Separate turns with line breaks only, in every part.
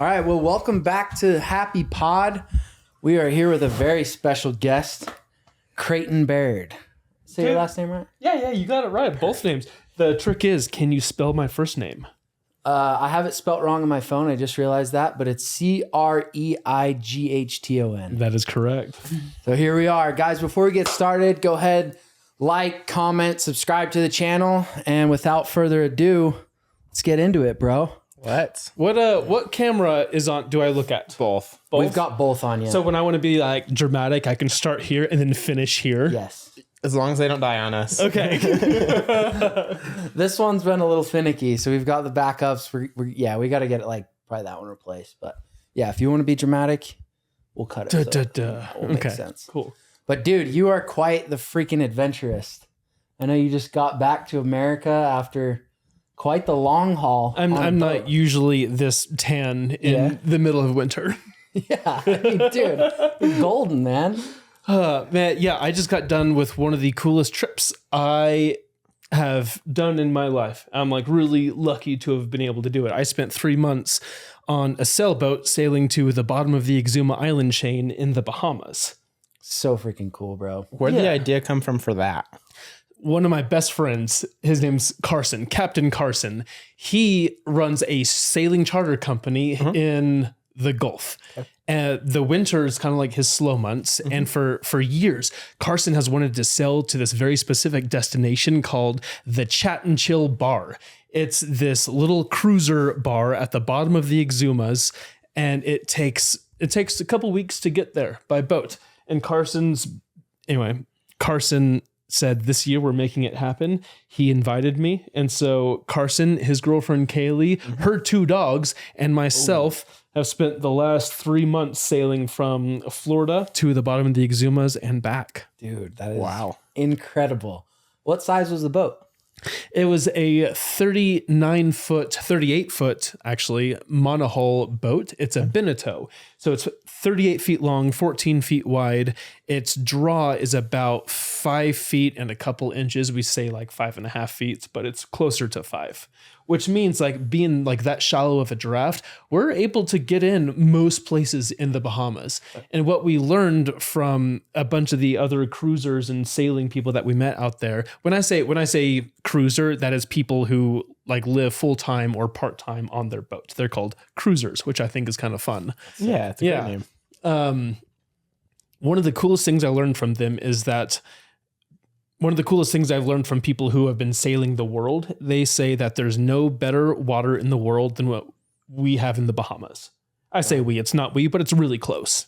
All right, well, welcome back to Happi Pod. We are here with a very special guest, Creighton Baird. Say your last name right?
Yeah, you got it right. Both names. The trick is, can you spell my first name?
I have it spelt wrong on my phone. I just realized that, but it's Creighton.
That is correct.
So here we are. Guys, before we get started, go ahead, like, comment, subscribe to the channel. And without further ado, let's get into it, bro.
What camera is on? Do I look at?
Both.
We've got both on you.
So when I want to be like dramatic, I can start here and then finish here.
Yes.
As long as they don't die on us.
Okay.
This one's been a little finicky, so we've got the backups. We got to get it like probably that one replaced. But yeah, if you want to be dramatic, we'll cut it. That will make sense.
Cool.
But dude, you are quite the freaking adventurist. I know you just got back to America after quite the long haul.
I'm not usually this tan in the middle of winter.
Yeah, I mean, dude, you're golden, man.
Man, yeah, I just got done with one of the coolest trips I have done in my life. I'm like really lucky to have been able to do it. I spent 3 months on a sailboat sailing to the bottom of the Exuma Island chain in the Bahamas.
So freaking cool, bro.
Where'd the idea come from for that?
One of my best friends, his name's Carson, Captain Carson. He runs a sailing charter company in the Gulf. The winter is kind of like his slow months. And for years, Carson has wanted to sail to this very specific destination called the Chat and Chill Bar. It's this little cruiser bar at the bottom of the Exumas, and it takes a couple weeks to get there by boat. And Carson said, this year we're making it happen. He invited me. And so Carson, his girlfriend Kaylee, her 2 dogs, and myself have spent the last 3 months sailing from Florida to the bottom of the Exumas and back.
Dude, that is incredible. What size was the boat?
It was a 38 foot actually monohull boat. It's a Beneteau. So it's 38 feet long, 14 feet wide. Its draw is about 5 feet and a couple inches. We say like 5.5 feet, but it's closer to 5, which means like being like that shallow of a draft, we're able to get in most places in the Bahamas. And what we learned from a bunch of the other cruisers and sailing people that we met out there, when I say cruiser, that is people who like live full-time or part-time on their boat. They're called cruisers, which I think is kind of fun.
Yeah, it's a great name.
One of the coolest things I learned from them is that one of the coolest things I've learned from people who have been sailing the world, they say that there's no better water in the world than what we have in the Bahamas. I say we, it's not we, but it's really close.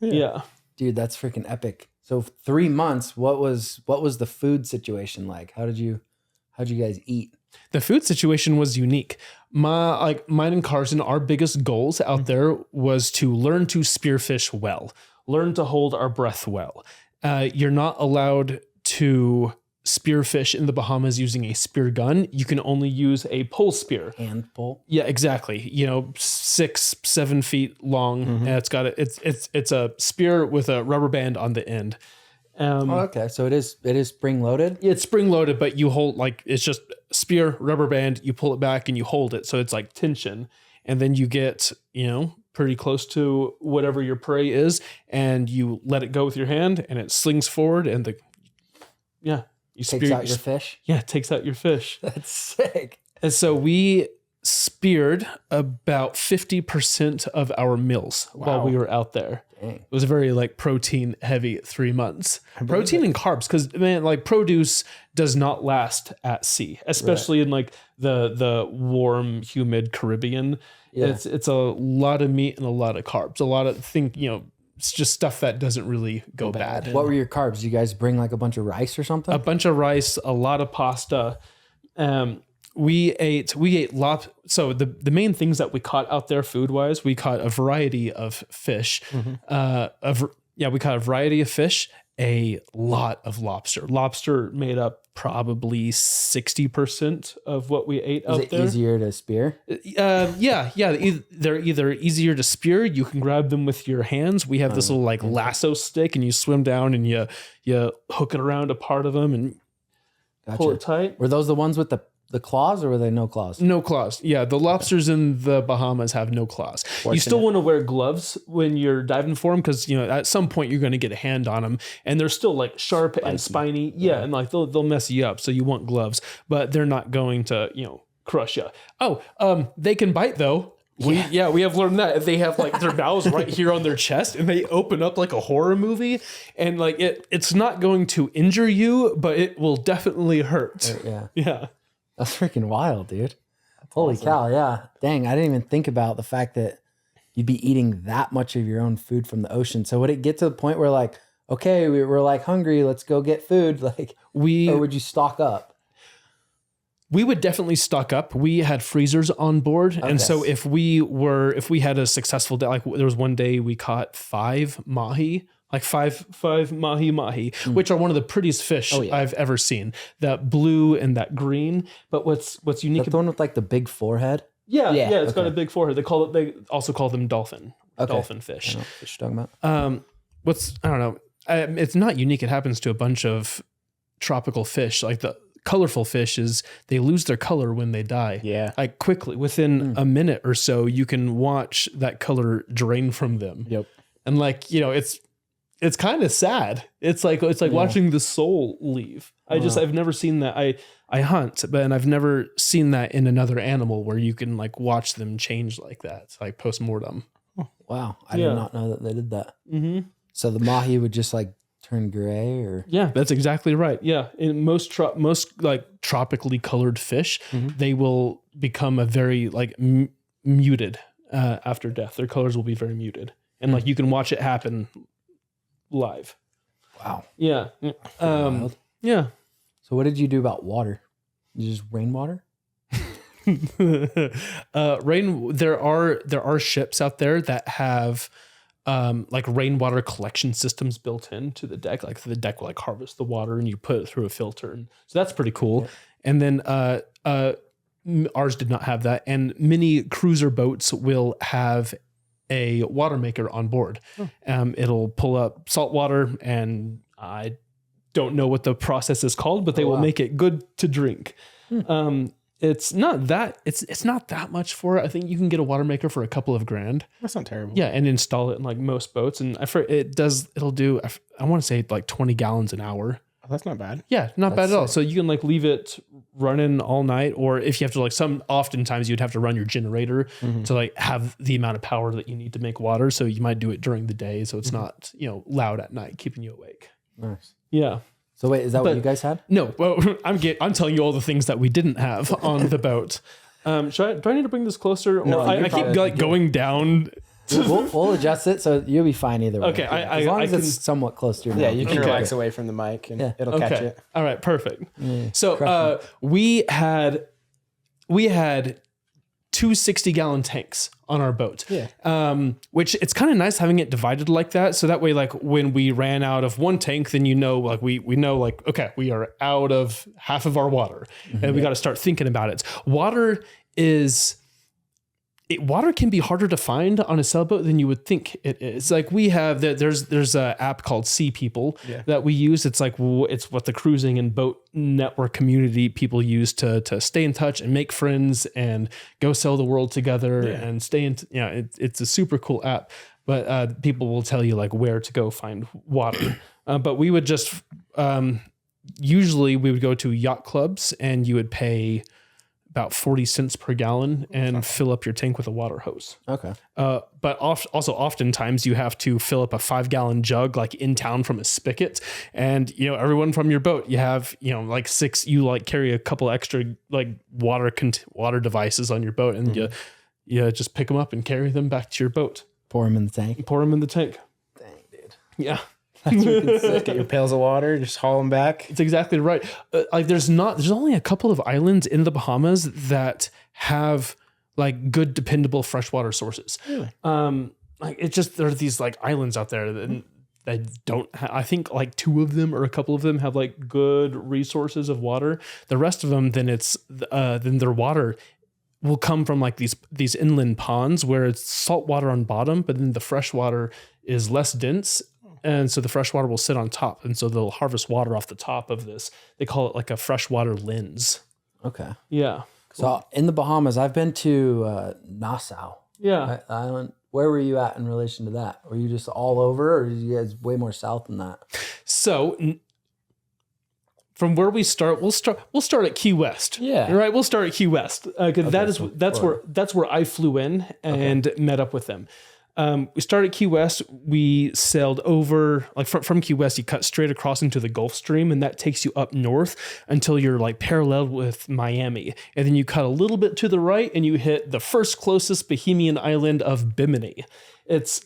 Yeah.
Dude, that's freaking epic. So 3 months, what was the food situation like? How'd you guys eat?
The food situation was unique. Mine and Carson, our biggest goals out there was to learn to spearfish well, learn to hold our breath well. You're not allowed to spearfish in the Bahamas using a spear gun. You can only use a pole spear.
Hand pole?
Yeah, exactly. 6-7 feet long. And it's a spear with a rubber band on the end.
Okay. So it is spring loaded?
It's spring loaded, but you hold like, it's just spear, rubber band, you pull it back and you hold it. So it's like tension. And then you get, pretty close to whatever your prey is, and you let it go with your hand and it slings forward and you
takes out your fish?
Yeah, it takes out your fish.
That's sick.
And so we speared about 50% of our meals while we were out there.
Dang.
It was a very like protein heavy 3 months. Protein and carbs, because man, like produce does not last at sea, especially in like the warm, humid Caribbean. Yeah. It's a lot of meat and a lot of carbs. A lot of it's just stuff that doesn't really go bad.
What were your carbs? Did you guys bring like a bunch of rice or something?
A bunch of rice, a lot of pasta. We ate so the main things that we caught out there food wise, we caught a variety of fish. We caught a variety of fish, a lot of lobster. Lobster made up probably 60% of what we ate out there.
Is it easier to spear?
Yeah. They're either easier to spear. You can grab them with your hands. We have this little like lasso stick, and you swim down and you hook it around a part of them and pull it tight.
Were those the ones with the the claws, or were they no claws?
No claws. Yeah, the lobsters in the Bahamas have no claws. You still want to wear gloves when you're diving for them because, at some point you're going to get a hand on them and they're still like sharp and spiny. Yeah, and like they'll mess you up. So you want gloves, but they're not going to, crush you. Oh, they can bite though. We have learned that they have like their mouths right here on their chest and they open up like a horror movie and like it's not going to injure you, but it will definitely hurt. Yeah.
That's freaking wild, dude. Holy cow. Yeah. Dang. I didn't even think about the fact that you'd be eating that much of your own food from the ocean. So would it get to the point where like, okay, we're like hungry, let's go get food. Like or would you stock up?
We would definitely stock up. We had freezers on board. Okay. And so if we had a successful day, like there was one day we caught 5 mahi, like five mahi, which are one of the prettiest fish I've ever seen. That blue and that green. But what's unique?
That's the one with like the big forehead?
Yeah. It's got a big forehead. They also call them dolphin fish.
I know what you're talking about.
I don't know. It's not unique. It happens to a bunch of tropical fish. Like the colorful fishes, they lose their color when they die.
Yeah.
Like quickly, within a minute or so, you can watch that color drain from them.
Yep.
And like, it's kind of sad. It's like watching the soul leave. I've never seen that. I hunt, and I've never seen that in another animal where you can like watch them change like that. It's like post-mortem.
Wow. I did not know that they did that. Mm-hmm. So the mahi would just like turn gray or?
Yeah, that's exactly right. Yeah. In most like tropically colored fish, they will become a very like muted after death. Their colors will be very muted. And like you can watch it happen live.
Wow.
Yeah. Yeah.
So what did you do about water? You just rainwater?
There are ships out there that have like rainwater collection systems built into the deck. Like the deck will like harvest the water and you put it through a filter. And so that's pretty cool. Yeah. And then ours did not have that. And many cruiser boats will have a water maker on board. It'll pull up salt water, and I don't know what the process is called, but they will make it good to drink. It's not that much for it. I think you can get a water maker for a couple of $grand.
That's not terrible.
Yeah, and install it in like most boats. And it'll do, I want to say like 20 gallons an hour.
Oh, that's not bad.
Yeah, not bad at all. So you can like leave it running all night, or if you have to like oftentimes you'd have to run your generator to like have the amount of power that you need to make water. So you might do it during the day. So it's not, loud at night, keeping you awake.
Nice.
Yeah.
So wait, is that what you guys had?
No, well, I'm telling you all the things that we didn't have on the boat. Do I need to bring this closer? Or
No,
I keep like going down.
We'll adjust it so you'll be fine either way.
Okay,
as long as it's somewhat close to your mouth.
Yeah, you can relax away from the mic and it'll catch it.
All right, perfect. So we had 2 60-gallon tanks on our boat.
Yeah.
Which it's kind of nice having it divided like that. So that way, like when we ran out of one tank, then like we know like, okay, we are out of half of our water and we got to start thinking about it. Water can be harder to find on a sailboat than you would think it is. Like we have there's an app called Sea People that we use. It's like it's what the cruising and boat network community people use to stay in touch and make friends and go sail the world together and stay in. It's a super cool app. But people will tell you like where to go find water. But we would just usually we would go to yacht clubs and you would pay about 40 cents per gallon and fill up your tank with a water hose.
Okay.
But also oftentimes you have to fill up a 5-gallon jug like in town from a spigot. And, everyone from your boat, you have, like 6, you like carry a couple extra like water devices on your boat and you just pick them up and carry them back to your boat.
Pour them in the tank.
Dang, dude. Yeah.
Get your pails of water, just haul them back.
It's exactly right. Like there's only a couple of islands in the Bahamas that have like good, dependable freshwater sources.
Really?
Like it's just, there are these like islands out there that don't I think like 2 of them or a couple of them have like good resources of water. The rest of them, then their water will come from like these inland ponds where it's salt water on bottom, but then the fresh water is less dense. And so the fresh water will sit on top. And so they'll harvest water off the top of this. They call it like a freshwater lens.
Okay.
Yeah.
So in the Bahamas, I've been to Nassau Island. Where were you at in relation to that? Were you just all over, or are you guys way more south than that?
So from where we start, we'll start at Key West.
Yeah.
Right. We'll start at Key West because that's where I flew in and met up with them. We started at Key West. We sailed over, like from Key West, you cut straight across into the Gulf Stream, and that takes you up north until you're like parallel with Miami. And then you cut a little bit to the right and you hit the first closest Bahamian island of Bimini.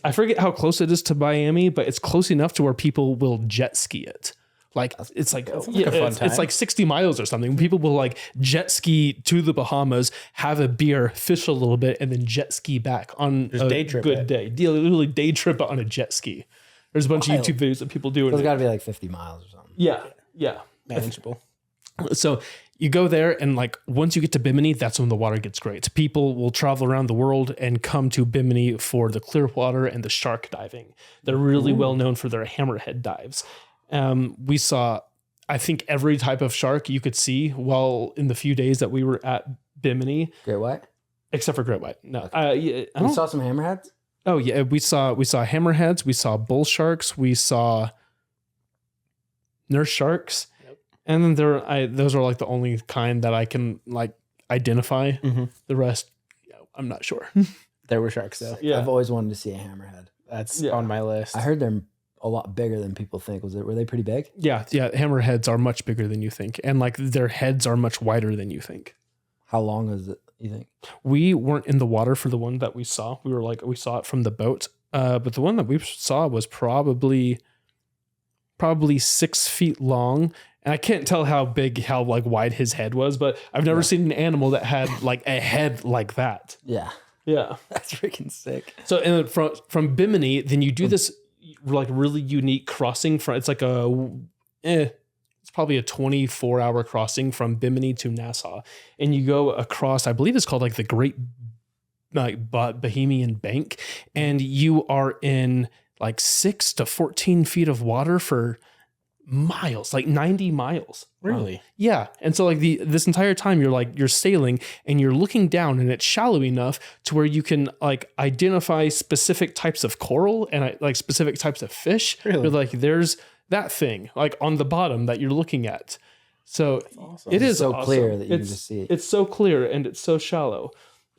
I forget how close it is to Miami, but it's close enough to where people will jet ski it. Like it's like a fun time. It's like 60 miles or something. People will like jet ski to the Bahamas, have a beer, fish a little bit, and then jet ski back on a
day trip
good day. Literally day trip on a jet ski. There's a bunch of YouTube videos of people doing
It's
it.
got to be like 50 miles or something.
Yeah.
Manageable.
So you go there, and like once you get to Bimini, that's when the water gets great. People will travel around the world and come to Bimini for the clear water and the shark diving. They're really well known for their hammerhead dives. We saw, I think, every type of shark you could see while in the few days that we were at Bimini,
Great white?
except for great white. No,
We saw some hammerheads?
oh yeah, we saw hammerheads, we saw bull sharks, we saw nurse sharks, and then those are like the only kind that I can like identify.
Mm-hmm.
The rest, I'm not sure.
There were sharks though.
Yeah.
I've always wanted to see a hammerhead.
That's on my list.
I heard they're a lot bigger than people think. Were they pretty big?
Yeah, hammerheads are much bigger than you think, and like their heads are much wider than you think.
How long is it, you think?
We weren't in the water for the one that we saw. We saw it from the boat. But the one that we saw was probably 6 feet long. And I can't tell how like wide his head was, but I've never seen an animal that had like a head like that.
Yeah.
Yeah.
That's freaking sick.
So and from Bimini, then you do this like really unique crossing it's like it's probably a 24-hour crossing from Bimini to Nassau. And you go across, I believe it's called like the Great Bahamian Bank. And you are in like 6 to 14 feet of water for miles, like 90 miles.
Really?
Yeah. And so like this entire time you're sailing and you're looking down, and it's shallow enough to where you can like identify specific types of coral and like specific types of fish.
Really?
You're like, there's that thing like on the bottom that you're looking at. So
awesome.
it is
so
awesome.
clear that you can just see it.
It's so clear and it's so shallow.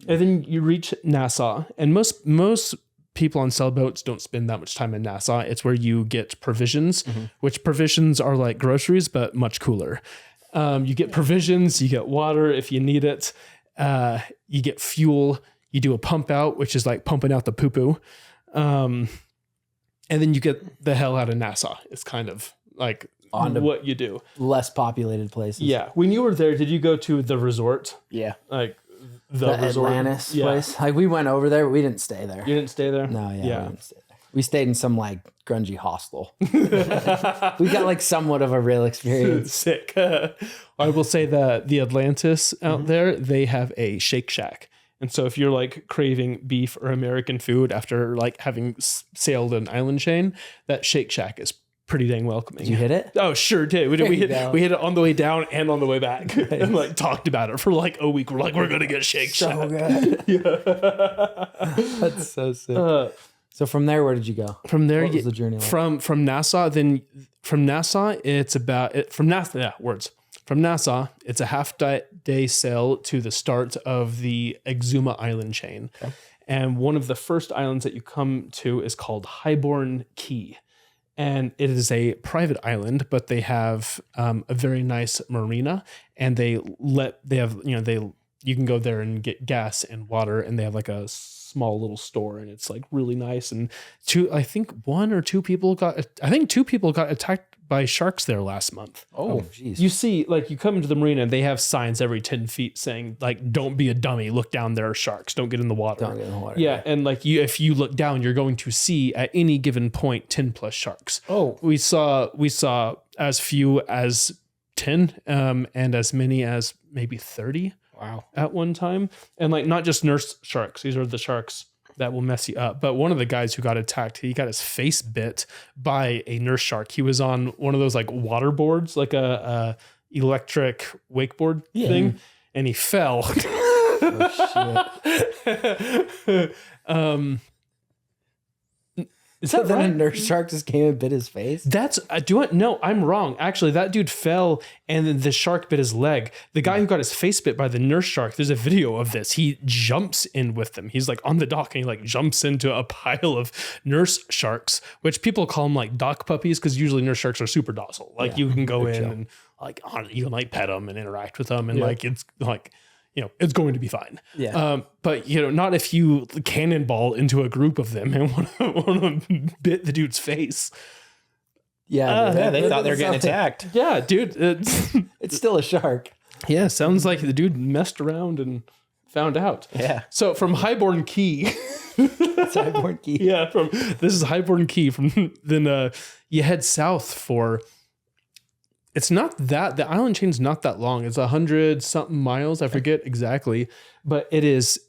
And then you reach Nassau, and most people on sailboats don't spend that much time in Nassau. It's where you get provisions, which provisions are like groceries, but much cooler. You get provisions, you get water if you need it. You get fuel. You do a pump out, which is like pumping out the poo-poo. And then you get the hell out of Nassau. It's kind of like what you do.
Less populated places.
Yeah. When you were there, did you go to the resort?
Yeah.
Like the
The Atlantis place. Like we went over there, but we didn't stay there.
You didn't stay there?
No, we didn't stay there. We stayed in some like grungy hostel. We got like somewhat of a real experience.
Sick. I will say that the Atlantis out there, they have a Shake Shack. And so if you're like craving beef or American food after like having sailed an island chain, that Shake Shack is pretty dang welcoming.
Did you hit it?
Oh, sure did. We hit it on the way down and on the way back. And like talked about it for like a week. We're like, we're gonna get Shake Shack.
So good. That's so sick. So from there, where did you go?
From there,
What was the journey like?
from Nassau. Then from Nassau, it's about from Nassau. Yeah, words. From Nassau, it's a half-day sail to the start of the Exuma Island chain. Okay. And one of the first islands that you come to is called Highbourne Key. And it is a private island, but they have a very nice marina, and you can go there and get gas and water, and they have like a small little store, and it's like really nice. And two people got attacked by sharks there last month.
Oh, jeez.
You see, like you come into the marina and they have signs every 10 feet saying like, don't be a dummy. Look down, there are sharks. Don't get in the water.
Don't get in the water.
Yeah. And like if you look down, you're going to see at any given point 10 plus sharks.
Oh,
We saw as few as 10 and as many as maybe 30
wow.
at one time. And like not just nurse sharks. These are the sharks that will mess you up. But one of the guys who got attacked, he got his face bit by a nurse shark. He was on one of those like water boards, like electric wakeboard thing, and he fell. Is that
then
right?
a nurse shark just came and bit his face?
No, I'm wrong. Actually, that dude fell and then the shark bit his leg. The guy who got his face bit by the nurse shark, there's a video of this. He jumps in with them. He's like on the dock and he like jumps into a pile of nurse sharks, which people call them like dock puppies because usually nurse sharks are super docile. Like you can go in and like you can like pet them and interact with them and like it's like, you know, it's going to be fine.
Yeah.
But you know, not if you cannonball into a group of them and want to bit the dude's face.
Yeah.
They thought they were getting attacked.
Yeah, dude.
It's still a shark.
Yeah, sounds like the dude messed around and found out.
Yeah.
So from Highborn Key.
Cyborg key.
Yeah, this is Highborn Key. Then you head south for. It's not that the island chain's not that long. It's 100-something miles. I forget exactly, but it is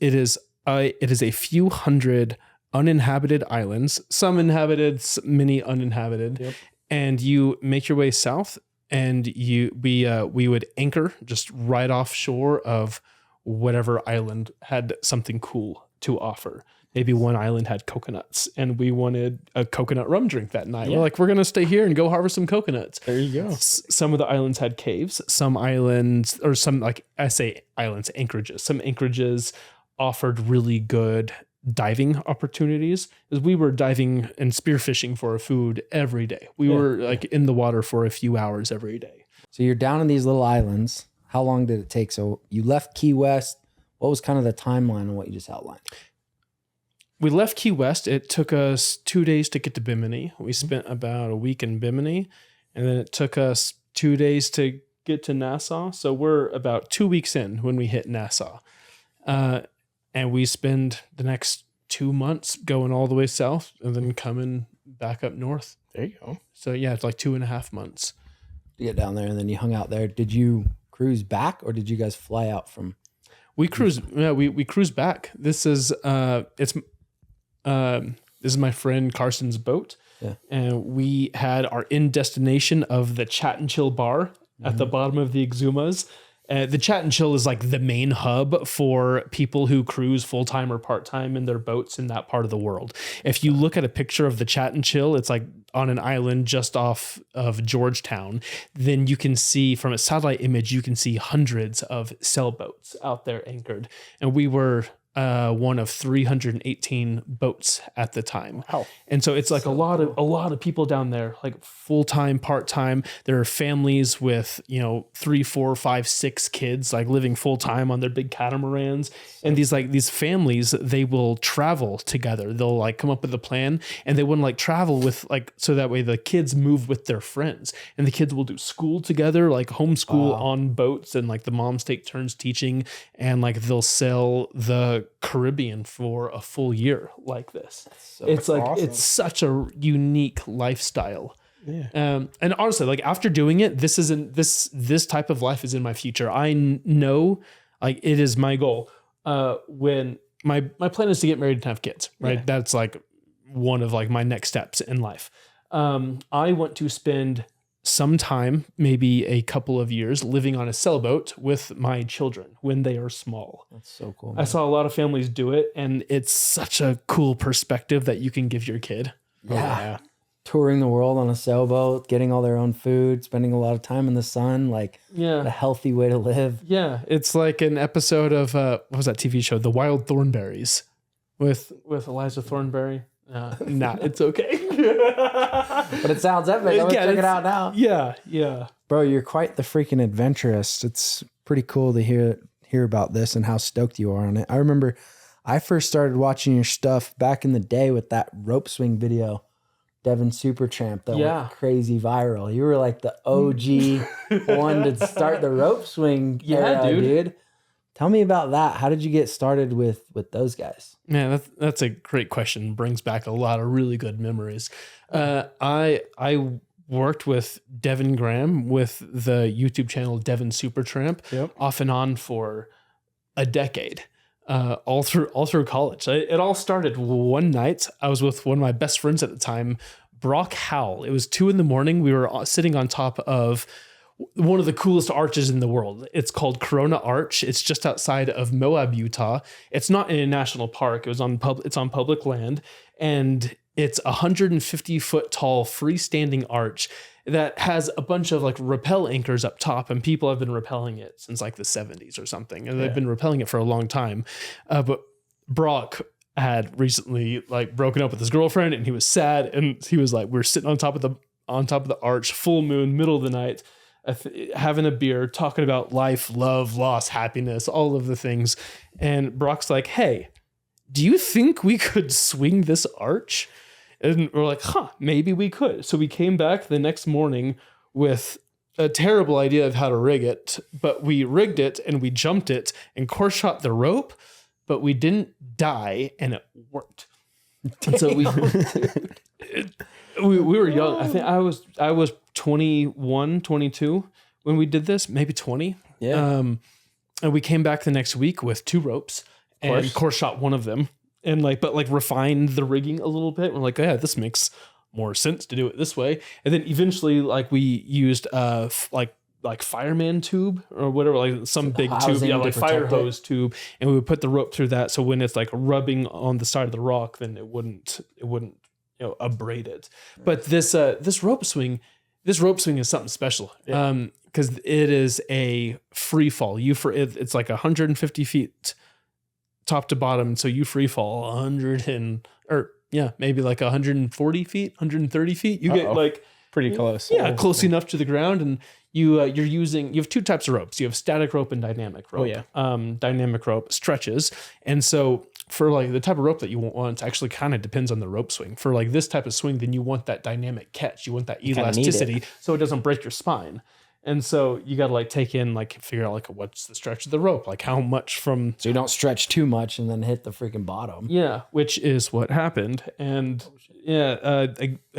a few hundred uninhabited islands, some inhabited, many uninhabited. Yep. And you make your way south, and we would anchor just right offshore of whatever island had something cool to offer. Maybe one island had coconuts and we wanted a coconut rum drink that night. Yeah. We're like, we're going to stay here and go harvest some coconuts.
There you go.
Some of the islands had caves. Some islands, or some, like I say islands, anchorages. Some anchorages offered really good diving opportunities. As we were diving and spearfishing for our food every day. We were like in the water for a few hours every day.
So you're down in these little islands. How long did it take? So you left Key West. What was kind of the timeline on what you just outlined?
We left Key West. It took us 2 days to get to Bimini. We spent about a week in Bimini, and then it took us 2 days to get to Nassau. So we're about 2 weeks in when we hit Nassau. And we spend the next 2 months going all the way south and then coming back up north.
There you go.
So yeah, it's like 2.5 months.
You get down there and then you hung out there. Did you cruise back or did you guys fly out from?
We cruise. Yeah, we cruise back. This is this is my friend Carson's boat. Yeah. And we had our in destination of the Chat and Chill bar at the bottom of the Exumas. The Chat and Chill is like the main hub for people who cruise full-time or part-time in their boats in that part of the world. If you look at a picture of the Chat and Chill, it's like on an island just off of Georgetown. Then you can see from a satellite image, you can see hundreds of sailboats out there anchored. And we were one of 318 boats at the time.
Wow.
And so it's like a lot of people down there, like full-time, part-time. There are families with, 3, 4, 5, 6 kids, like living full-time on their big catamarans. And these families, they will travel together. They'll like come up with a plan and they wouldn't like travel with like, so that way the kids move with their friends and the kids will do school together, like homeschool on boats, and like the moms take turns teaching, and like they'll sail the Caribbean for a full year like this. It's like awesome. It's such a unique lifestyle. Yeah. And honestly, like after doing it, this type of life is in my future. I know, like it is my goal. When my plan is to get married and have kids, right? Yeah. That's like one of like my next steps in life. I want to spend some time, maybe a couple of years, living on a sailboat with my children when they are small.
That's so cool, man.
I saw a lot of families do it, and it's such a cool perspective that you can give your kid.
Yeah. Touring the world on a sailboat, getting all their own food, spending a lot of time in the sun, like a healthy way to live.
Yeah. It's like an episode of, what was that TV show? The Wild Thornberrys with Eliza Thornberry. Nah, it's okay.
But it sounds epic. I'm gonna check it out now.
Yeah.
Bro, you're quite the freaking adventurous. It's pretty cool to hear about this and how stoked you are on it. I remember I first started watching your stuff back in the day with that rope swing video, Devin Supertramp, that went crazy viral. You were like the OG one to start the rope swing era, dude. Tell me about that. How did you get started with those guys?
Man, that's a great question. Brings back a lot of really good memories. I worked with Devin Graham with the YouTube channel Devin Supertramp off and on for a decade. All through college. It all started one night. I was with one of my best friends at the time, Brock Howell. It was 2 a.m. We were sitting on top of one of the coolest arches in the world. It's called Corona Arch. It's just outside of Moab, Utah. It's not in a national park. It's on public land, and it's 150 foot tall freestanding arch that has a bunch of like rappel anchors up top, and people have been rappelling it since like the 70s or something, and they've been rappelling it for a long time. But Brock had recently like broken up with his girlfriend, and he was sad, and he was like, we're sitting on top of the arch, full moon, middle of the night, having a beer, talking about life, love, loss, happiness, all of the things. And Brock's like, hey, do you think we could swing this arch? And we're like, maybe we could. So we came back the next morning with a terrible idea of how to rig it, but we rigged it and we jumped it and course shot the rope, but we didn't die and it worked. And so we were young. I think I was 21, 22 when we did this, maybe 20.
Yeah.
And we came back the next week with 2 ropes and course shot one of them, and refined the rigging a little bit. We're like, yeah, this makes more sense to do it this way. And then eventually like we used like fireman tube or whatever, like some big tube, like fire hose tube, and we would put the rope through that, so when it's like rubbing on the side of the rock, then it wouldn't abrade it. But this rope swing is something special, because it is a free fall. It's like 150 feet top to bottom, so you free fall maybe like 140 feet, 130 feet. You get like
pretty close.
Yeah, close enough to the ground. And you have 2 types of ropes. You have static rope and dynamic rope. Dynamic rope stretches. And so for like the type of rope that you want, actually kind of depends on the rope swing. For like this type of swing, then you want that dynamic catch. You want that elasticity so it doesn't break your spine. And so you got to like figure out like what's the stretch of the rope, like how much from.
So you don't stretch too much and then hit the freaking bottom.
Yeah, which is what happened. And a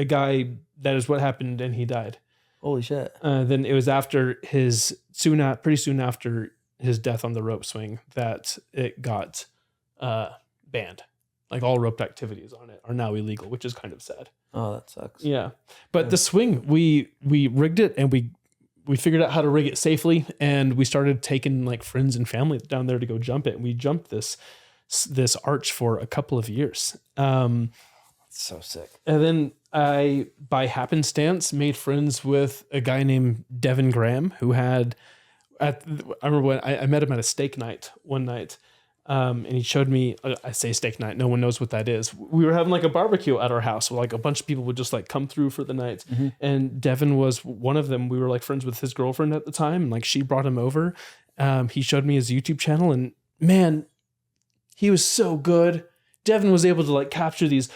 guy, that is what happened, and he died.
Holy shit.
Then it was pretty soon after his death on the rope swing that it got banned. Like all roped activities on it are now illegal, which is kind of sad.
Oh, that sucks.
Yeah. But the swing, we rigged it, and we figured out how to rig it safely, and we started taking like friends and family down there to go jump it. And we jumped this arch for a couple of years.
So sick.
And then I, by happenstance, made friends with a guy named Devin Graham, who I remember when I met him at a steak night one night. And he showed me, I say steak night, no one knows what that is. We were having like a barbecue at our house where like a bunch of people would just like come through for the night. Mm-hmm. And Devin was one of them. We were like friends with his girlfriend at the time. And like she brought him over. He showed me his YouTube channel, and man, he was so good. Devin was able to like capture these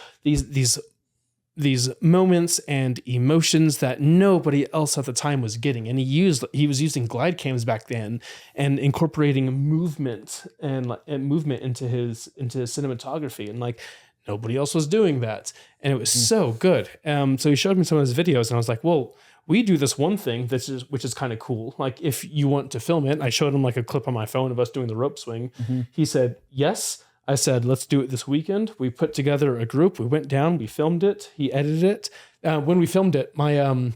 moments and emotions that nobody else at the time was getting. And he was using glide cams back then and incorporating movement and movement into his cinematography, and like nobody else was doing that. And it was so good. So he showed me some of his videos, and I was like, well, we do this one thing which is kind of cool. Like if you want to film it, I showed him like a clip on my phone of us doing the rope swing. Mm-hmm. He said, yes. I said, let's do it this weekend. We put together a group. We went down. We filmed it. He edited it. When we filmed it, a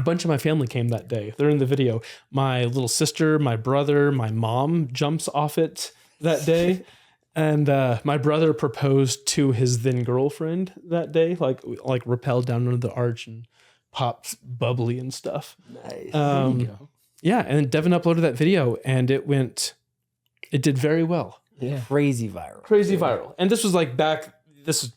bunch of my family came that day. They're in the video. My little sister, my brother, my mom jumps off it that day. And my brother proposed to his then girlfriend that day, like rappelled down under the arch and popped bubbly and stuff.
Nice.
Yeah. And then Devin uploaded that video, and it did very well.
Yeah. Crazy viral.
And this was like this was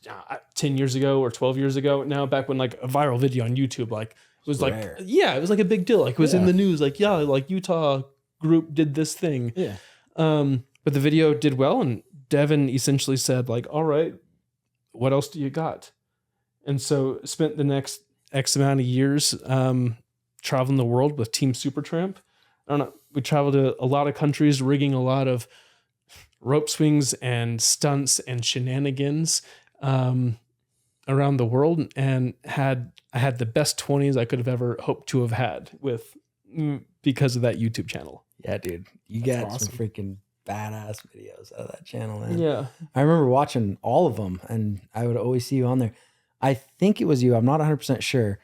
10 years ago or 12 years ago now, back when like a viral video on YouTube, like was rare. It was like a big deal. Like it was in the news, like Utah group did this thing.
Yeah.
But the video did well, and Devin essentially said like, all right, what else do you got? And so spent the next X amount of years traveling the world with Team Supertramp. I don't know. We traveled to a lot of countries, rigging a lot of rope swings and stunts and shenanigans around the world, and I had the best 20s I could have ever hoped to have had because of that YouTube channel.
Yeah, dude, you got some freaking badass videos out of that channel, man.
Yeah,
I remember watching all of them, and I would always see you on there. I think it was you, I'm not 100% sure,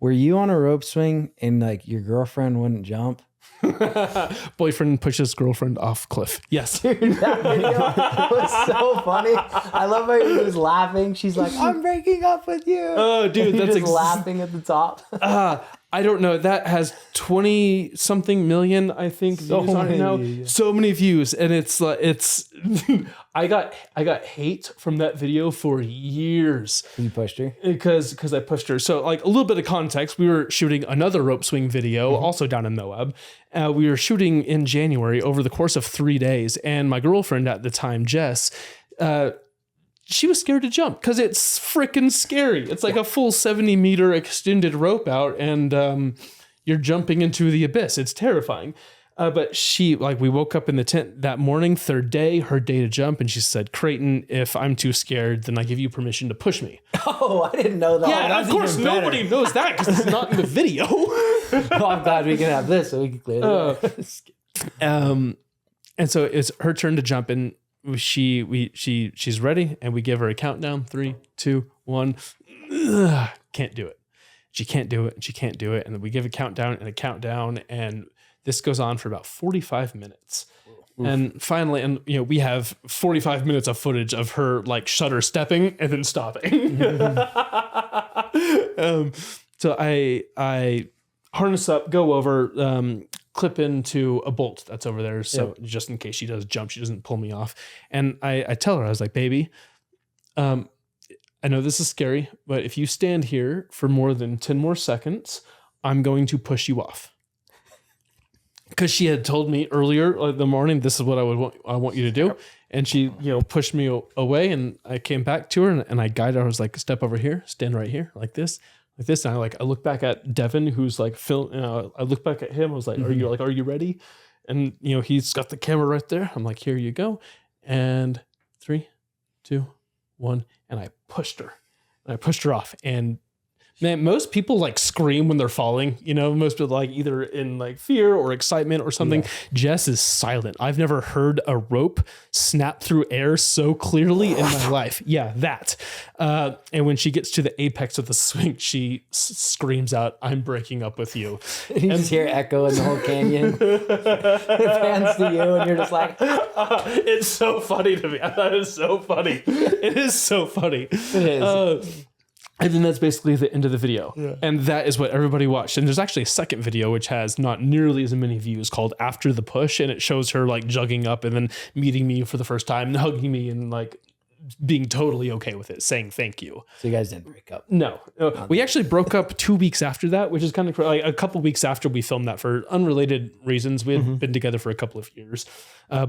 Were you on a rope swing and like your girlfriend wouldn't jump?
Boyfriend pushes girlfriend off cliff. Yes.
Dude, that video was so funny. I love how he was laughing. She's like, I'm breaking up with you.
Oh, dude, that's
just laughing at the top.
I don't know. That has 20 something million, I think,
So
views on it now.
many, yeah.
So many views. And it's like, I got hate from that video for years.
You pushed her?
Because I pushed her. So like a little bit of context, we were shooting another rope swing video, also down in Moab. We were shooting in January over the course of 3 days. And my girlfriend at the time, Jess, she was scared to jump because it's freaking scary. It's like a full 70-meter extended rope out and you're jumping into the abyss. It's terrifying. But we woke up in the tent that morning, third day, her day to jump. And she said, Creighton, if I'm too scared, then I give you permission to push me.
Oh, I didn't know that.
Yeah, of course, nobody knows that because it's not in the video.
Oh, I'm glad we can have this so we can clear that.
And so it's her turn to jump and she's ready and we give her a countdown. 3, 2, 1. Ugh, can't do it. She can't do it and she can't do it. And then we give a countdown and this goes on for about 45 minutes. Oof. And finally, we have 45 minutes of footage of her like shudder stepping and then stopping. So I harness up, go over, clip into a bolt that's over there. So just in case she does jump, she doesn't pull me off. And I tell her, I was like, baby, I know this is scary, but if you stand here for more than 10 more seconds, I'm going to push you off. Because she had told me earlier in the morning, this is what I want you to do. And she, pushed me away and I came back to her and I guided her. I was like, step over here, stand right here like this. And I look back at Devin, who's like, I look back at him. I was like, are you ready? And, he's got the camera right there. I'm like, here you go. And 3, 2, 1. And I pushed her. And I pushed her off. And man, most people like scream when they're falling, most people like either in like fear or excitement or something. Yeah. Jess is silent. I've never heard a rope snap through air so clearly in my life. Yeah, that. And when she gets to the apex of the swing, she screams out, I'm breaking up with you.
You just hear echo in the whole canyon. It pans to you and you're just like,
it's so funny to me. That is so funny. It is so funny. It is. And then that's basically the end of the video. Yeah. And that is what everybody watched. And there's actually a second video, which has not nearly as many views, called After the Push. And it shows her like jugging up and then meeting me for the first time and hugging me and like being totally okay with it, saying thank you.
So you guys didn't break up?
No. We actually broke up 2 weeks after that, which is kind of like a couple weeks after we filmed that for unrelated reasons. We had been together for a couple of years,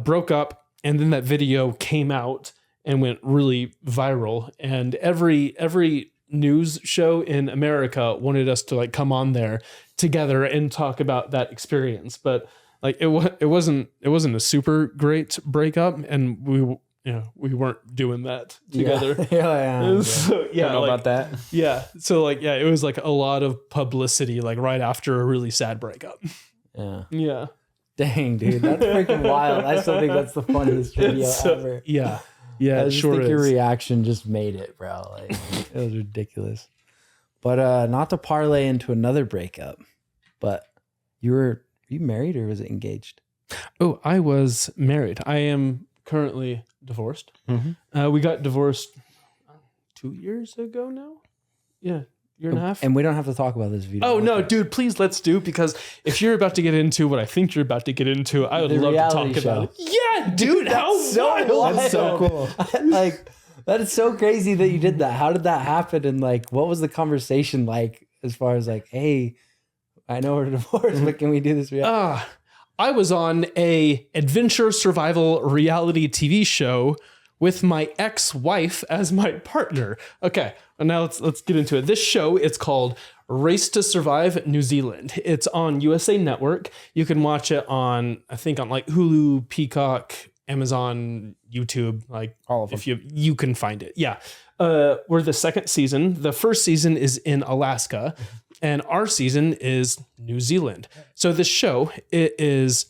broke up. And then that video came out and went really viral. And every news show in America wanted us to like come on there together and talk about that experience, but like it wasn't a super great breakup, and we weren't doing that together.
Yeah.
So,
don't know about that.
Yeah, so like it was like a lot of publicity like right after a really sad breakup. Yeah.
Dang, dude, that's freaking wild. I still think that's the funniest video ever.
Yeah.
I just think your reaction just made it, bro. Like, it was ridiculous. But not to parlay into another breakup, but were you married or was it engaged?
Oh, I was married. I am currently divorced. Mm-hmm. We got divorced 2 years ago now. Yeah. Year and a half.
And we don't have to talk about this video.
Oh, no, dude, please let's do, because if you're about to get into what I think you're about to get into, I would love to talk about it. Yeah, dude,
that's so cool. Like, that is so crazy that you did that. How did that happen? And like, what was the conversation like as far as like, hey, I know we're divorced, but can we do this reality?
I was on a adventure survival reality TV show with my ex-wife as my partner. Okay, and now let's get into it. This show, it's called Race to Survive New Zealand. It's on USA Network. You can watch it on, I think, on like Hulu, Peacock, Amazon, YouTube, like all of them. If you can find it. Yeah. We're the second season. The first season is in Alaska, and our season is New Zealand. So this show, it is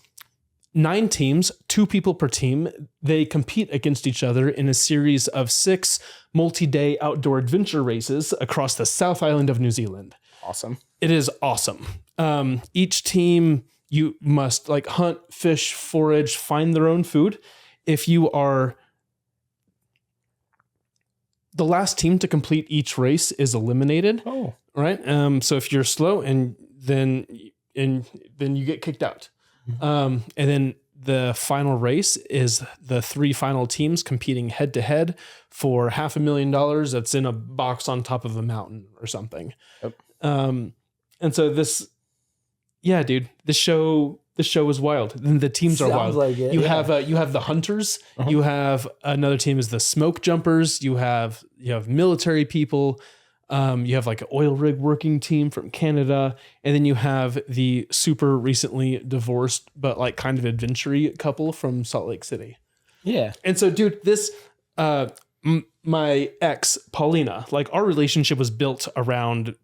9 teams, 2 people per team. They compete against each other in a series of 6 multi-day outdoor adventure races across the South Island of New Zealand.
Awesome.
It is awesome. Each team, you must like hunt, fish, forage, find their own food. If you are the last team to complete each race is eliminated.
Oh,
Right. So if you're slow and then you get kicked out. And then the final race is the 3 final teams competing head to head for $500,000 that's in a box on top of a mountain or something.
Yep.
And so this, dude, this show is wild. And the teams are wild.
Like it,
you have the hunters. You have another team is the smoke jumpers. You have military people. You have like an oil rig working team from Canada, and then you have the super recently divorced but like kind of adventure-y couple from Salt Lake City.
yeah.
And so, dude, this my ex Paulina, like our relationship was built around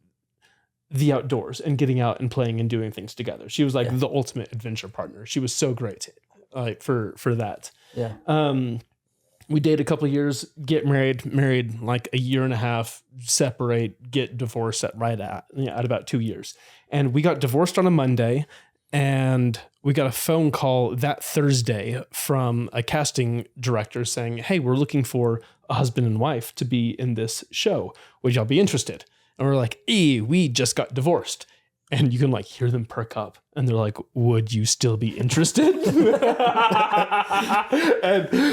the outdoors and getting out and playing and doing things together. She was like the ultimate adventure partner. She was so great, like for that.
Yeah.
We dated a couple of years, get married like a year and a half, separate, get divorced at about 2 years. And we got divorced on a Monday, and we got a phone call that Thursday from a casting director saying, "Hey, we're looking for a husband and wife to be in this show. Would y'all be interested?" And we're like, we just got divorced. And you can like hear them perk up, and they're like, "Would you still be interested?" And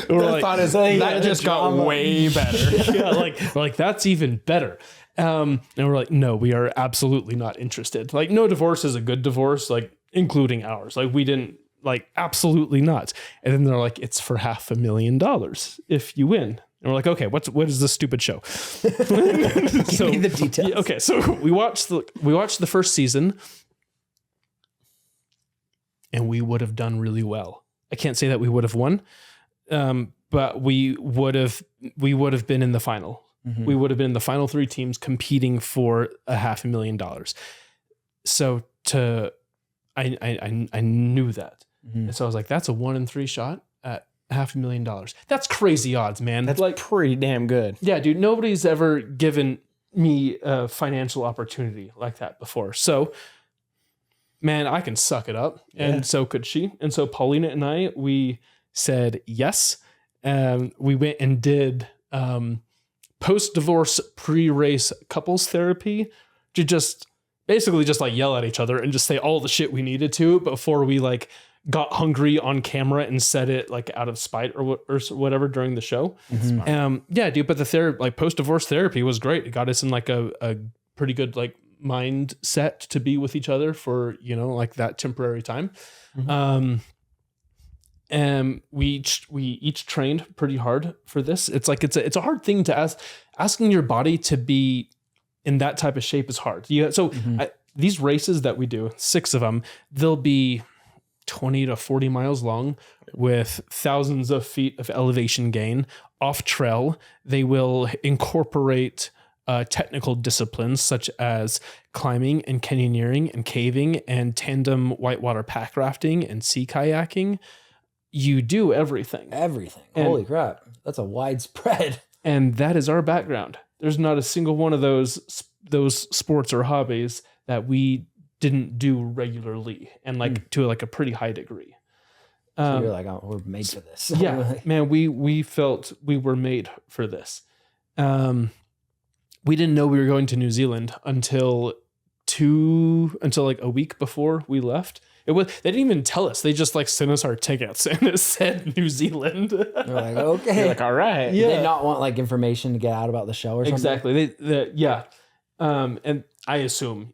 we're like, that just got way better. We're like, that's even better. And we're like, no, we are absolutely not interested. Like, no divorce is a good divorce, like including ours. Like, we didn't, like, absolutely not. And then they're like, it's for $500,000 if you win. And we're like, okay, what is this stupid show?
Give me the details.
Okay, so we watched the first season, and we would have done really well. I can't say that we would have won, but we would have been in the final. Mm-hmm. We would have been in the final 3 teams competing for $500,000. So I knew that, and so I was like, that's a 1 in 3 shot at $500,000. That's crazy odds, man.
That's
like
pretty damn good.
Yeah, dude. Nobody's ever given me a financial opportunity like that before. So, man, I can suck it up, and so could she. And so Paulina and I, we said yes. We went and did post-divorce pre-race couples therapy to just basically just like yell at each other and just say all the shit we needed to before we like got hungry on camera and said it like out of spite or whatever during the show. Yeah, dude. But the post-divorce therapy was great. It got us in like a pretty good like mindset to be with each other for, like that temporary time. Mm-hmm. And we each trained pretty hard for this. It's like, it's a hard thing to asking your body to be in that type of shape is hard. These races that we do, 6 of them, they'll be 20 to 40 miles long with thousands of feet of elevation gain off trail. They will incorporate technical disciplines such as climbing and canyoneering and caving and tandem whitewater pack rafting and sea kayaking. You do everything.
Holy crap. That's a widespread.
And that is our background. There's not a single one of those sports or hobbies that we didn't do regularly and like to like a pretty high degree.
So you're like, oh, we're made for this.
Yeah, man, we felt we were made for this. We didn't know we were going to New Zealand until like a week before we left. They didn't even tell us. They just like sent us our tickets and it said New Zealand.
They're like, okay.
You're like, all right.
Yeah. Did they not want like information to get out about the show or something?
Exactly. Yeah. And I assume,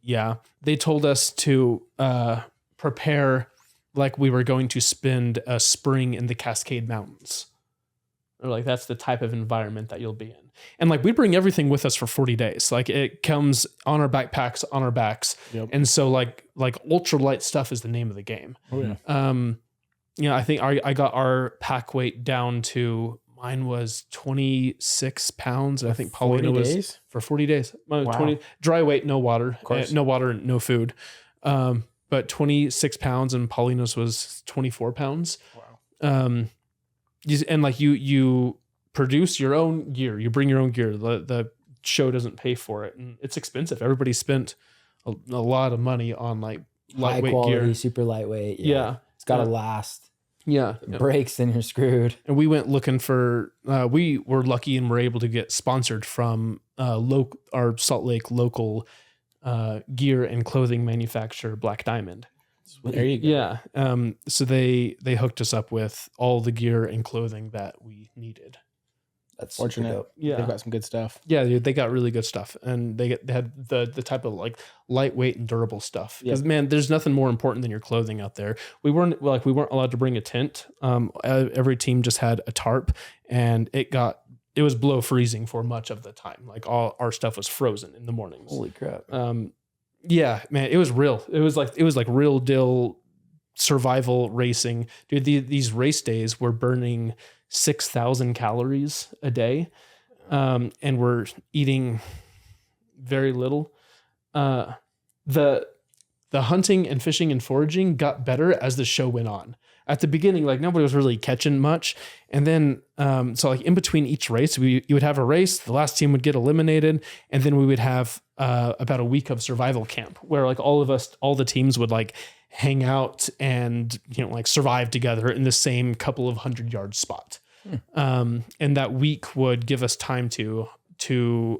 they told us to prepare like we were going to spend a spring in the Cascade Mountains. Or like, that's the type of environment that you'll be in. And like, we bring everything with us for 40 days. Like it comes on our backpacks, on our backs. Yep. And so like ultralight stuff is the name of the game.
Oh yeah.
I think I got our pack weight down to, mine was 26 pounds. And I think Paulina was for 40 days. Wow. 20 dry weight, no water, no food. But 26 pounds and Paulina's was 24 pounds.
Wow.
And like you produce your own gear, you bring your own gear. The show doesn't pay for it, and it's expensive. Everybody spent a lot of money on like
High
lightweight
quality,
gear.
super lightweight.
Yeah.
It's got to last.
Yeah.
If it breaks, then you're screwed.
And we went looking for, we were lucky and were able to get sponsored from our Salt Lake local gear and clothing manufacturer, Black Diamond.
There you go.
Yeah. So they hooked us up with all the gear and clothing that we needed.
That's
Fortunate.
super dope.
Yeah.
They've got some good stuff.
Yeah, dude, they got really good stuff, and they had the type of like lightweight and durable stuff. Because man, there's nothing more important than your clothing out there. We weren't allowed to bring a tent. Every team just had a tarp, and it was below freezing for much of the time. Like all our stuff was frozen in the mornings.
Holy crap.
Yeah, man, it was real. It was like real deal survival racing, dude. These race days were burning 6,000 calories a day, and we're eating very little. The hunting and fishing and foraging got better as the show went on. At the beginning, like nobody was really catching much, and then so like in between each race, you would have a race. The last team would get eliminated, and then we would have about a week of survival camp where like all the teams would like hang out and like survive together in the same couple of 100-yard spot. And that week would give us time to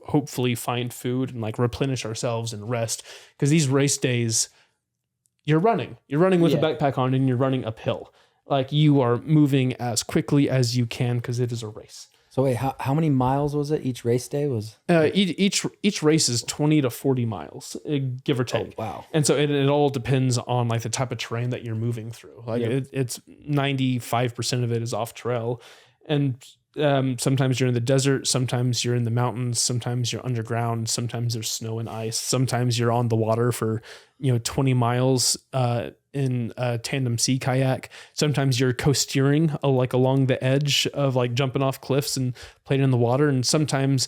hopefully find food and like replenish ourselves and rest, because these race days you're running with a backpack on and you're running uphill. Like you are moving as quickly as you can because it is a race.
So wait, how many miles was it each race day was?
Each race is 20 to 40 miles, give or take.
Oh, wow.
And so it all depends on like the type of terrain that you're moving through. Like it's 95% of it is off trail. And sometimes you're in the desert, sometimes you're in the mountains, sometimes you're underground, sometimes there's snow and ice, sometimes you're on the water for 20 miles in a tandem sea kayak, sometimes you're co-steering like along the edge of like jumping off cliffs and playing in the water, and sometimes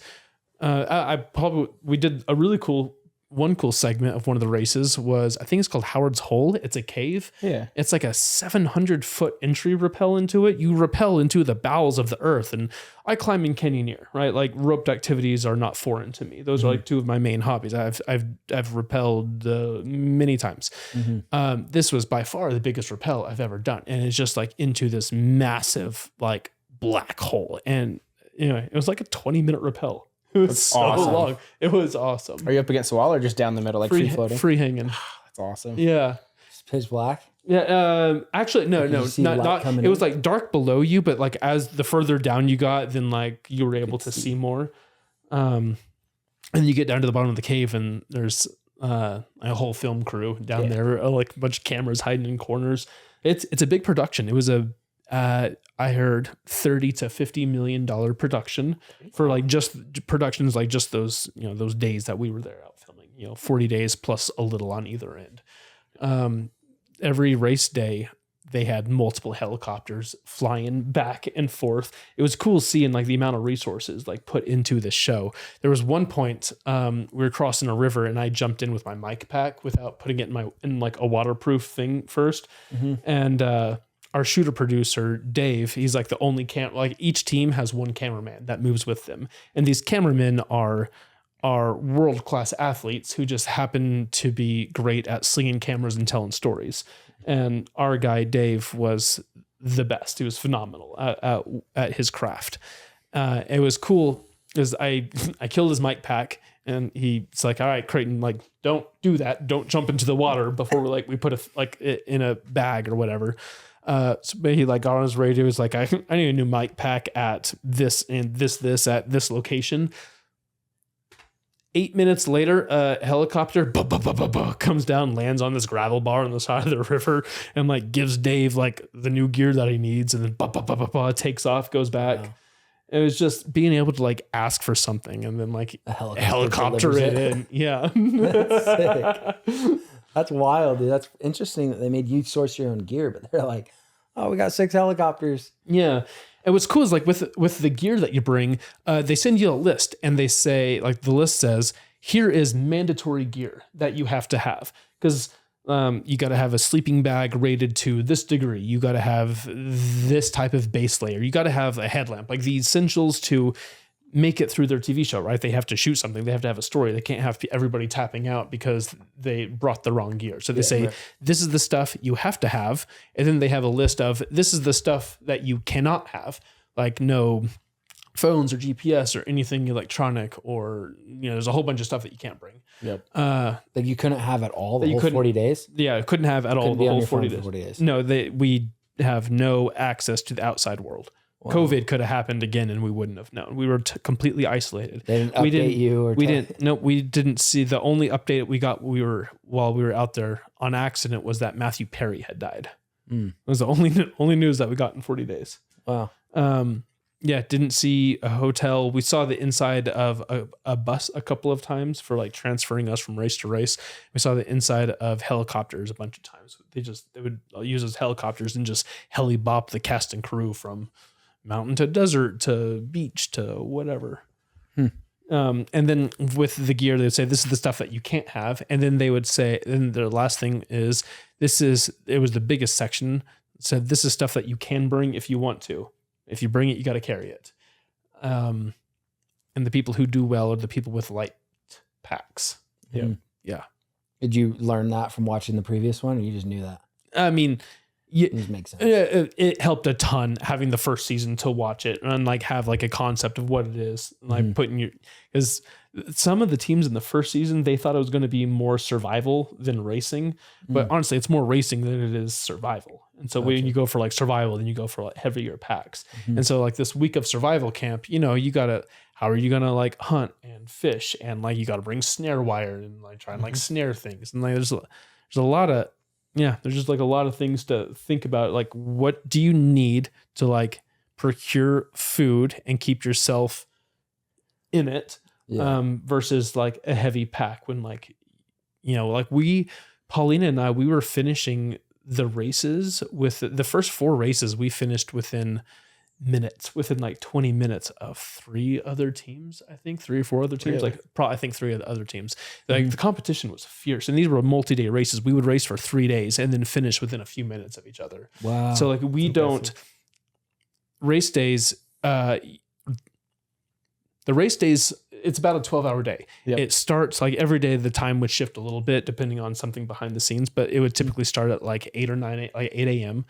we did a really cool segment of one of the races was, I think it's called Howard's Hole. It's a cave.
Yeah.
It's like a 700-foot entry rappel into it. You rappel into the bowels of the earth. And I climb and canyoneer, right? Like roped activities are not foreign to me. Those are like two of my main hobbies. I've rappelled many times. This was by far the biggest rappel I've ever done. And it's just like into this massive like black hole. And it was like a 20-minute rappel. It was so long. It was awesome.
Are you up against the wall or just down the middle, like free floating?
Free hanging.
That's awesome.
Yeah.
Just pitch black?
Yeah. Actually, no. Not. It was like dark below you, but like as the further down you got, then like you were able to see more. And you get down to the bottom of the cave, and there's a whole film crew down there, like a bunch of cameras hiding in corners. It's a big production. It was I heard $30 to $50 million production for like just productions, like just those, those days that we were there out filming, 40 days plus a little on either end. Every race day they had multiple helicopters flying back and forth. It was cool seeing like the amount of resources like put into this show. There was one point we were crossing a river and I jumped in with my mic pack without putting it in like a waterproof thing first. And, our shooter producer, Dave, he's like the only each team has one cameraman that moves with them. And these cameramen are world-class athletes who just happen to be great at slinging cameras and telling stories. And our guy, Dave, was the best. He was phenomenal at his craft. It was cool because I killed his mic pack and he's like, all right, Creighton, like, don't do that. Don't jump into the water before we put it in a bag or whatever. So he like got on his radio. He was like, I need a new mic pack at this and this at this location. 8 minutes later, a helicopter comes down, lands on this gravel bar on the side of the river, and like gives Dave like the new gear that he needs, and then takes off, goes back. Wow. It was just being able to like ask for something, and then like a helicopter it in. Yeah,
that's sick. That's wild, dude. That's interesting that they made you source your own gear, but they're like, oh, we got 6 helicopters.
Yeah. And what's cool is like with the gear that you bring, they send you a list and they say, like the list says, here is mandatory gear that you have to have. Because you got to have a sleeping bag rated to this degree. You got to have this type of base layer. You got to have a headlamp, like the essentials to make it through their TV show, right? They have to shoot something. They have to have a story. They can't have everybody tapping out because they brought the wrong gear. So they say, this is the stuff you have to have. And then they have a list of, this is the stuff that you cannot have, like no phones or GPS or anything electronic, or, there's a whole bunch of stuff that you can't bring.
Yep. Like you couldn't have at all the whole 40 days?
Yeah, couldn't have at all the whole 40 days. No, we have no access to the outside world. Wow. COVID could have happened again and we wouldn't have known. We were completely isolated.
They didn't update you?
We didn't see. The only update we got while we were out there on accident was that Matthew Perry had died. It was the only news that we got in 40 days.
Wow.
Didn't see a hotel. We saw the inside of a bus a couple of times for like transferring us from race to race. We saw the inside of helicopters a bunch of times. They would use those helicopters and just heli-bop the cast and crew from mountain to desert to beach to whatever. And then with the gear, they'd say, this is the stuff that you can't have. And then they would say, and the last thing is, it was the biggest section, said, this is stuff that you can bring if you want to. If you bring it, you got to carry it. And the people who do well are the people with light packs. Yeah.
Did you learn that from watching the previous one, or you just knew that?
I mean,
it just makes sense.
It helped a ton having the first season to watch it and like have like a concept of what it is. Like because some of the teams in the first season, they thought it was going to be more survival than racing, but honestly, it's more racing than it is survival. And so when you go for like survival, then you go for like heavier packs. And so like this week of survival camp, how are you going to like hunt and fish? And like, you got to bring snare wire and like try and like snare things. And like, there's a lot of, there's just like a lot of things to think about. Like, what do you need to like procure food and keep yourself in it? Versus like a heavy pack when like, like Paulina and I, we were finishing the races with the first 4 races we finished within like 20 minutes of 3 other teams. I think 3 or 4 other teams, really? I think 3 of the other teams. Like the competition was fierce, and these were multi-day races. We would race for 3 days and then finish within a few minutes of each other.
Wow.
So like race days, the race days, it's about a 12-hour day. Yep. It starts like every day. The time would shift a little bit depending on something behind the scenes, but it would typically start at like 8 a.m.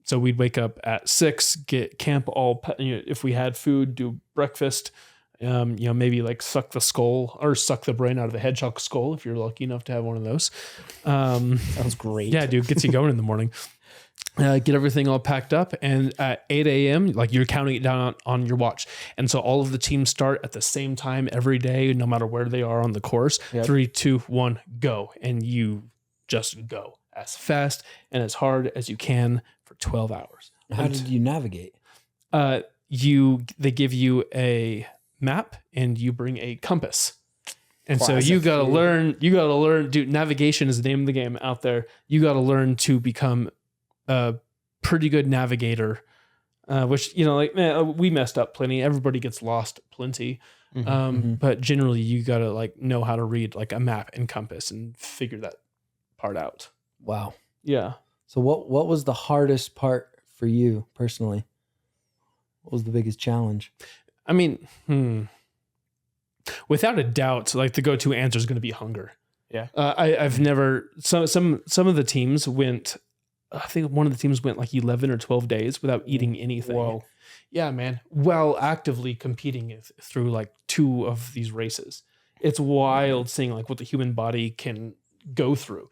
So we'd wake up at 6, get camp all, if we had food, do breakfast, maybe like suck the brain out of the hedgehog skull if you're lucky enough to have one of those.
Sounds great.
Yeah, dude, gets you going in the morning. Get everything all packed up, and at 8 a.m., like you're counting it down on your watch. And so all of the teams start at the same time every day, no matter where they are on the course. Yep. 3, 2, 1, go. And you just go as fast and as hard as you can for 12 hours.
How did you navigate?
They give you a map and you bring a compass. And classic. So you got to learn, dude, navigation is the name of the game out there. You got to learn to become a pretty good navigator, which, we messed up plenty. Everybody gets lost plenty. But generally you got to like know how to read like a map and compass and figure that part out.
Wow.
Yeah.
So what was the hardest part for you personally? What was the biggest challenge?
I mean, without a doubt, like the go-to answer is going to be hunger.
Yeah.
I've never, some of the teams went, I think one of the teams went like 11 or 12 days without eating anything.
Whoa.
Yeah, man. While actively competing through like 2 of these races. It's wild seeing like what the human body can go through.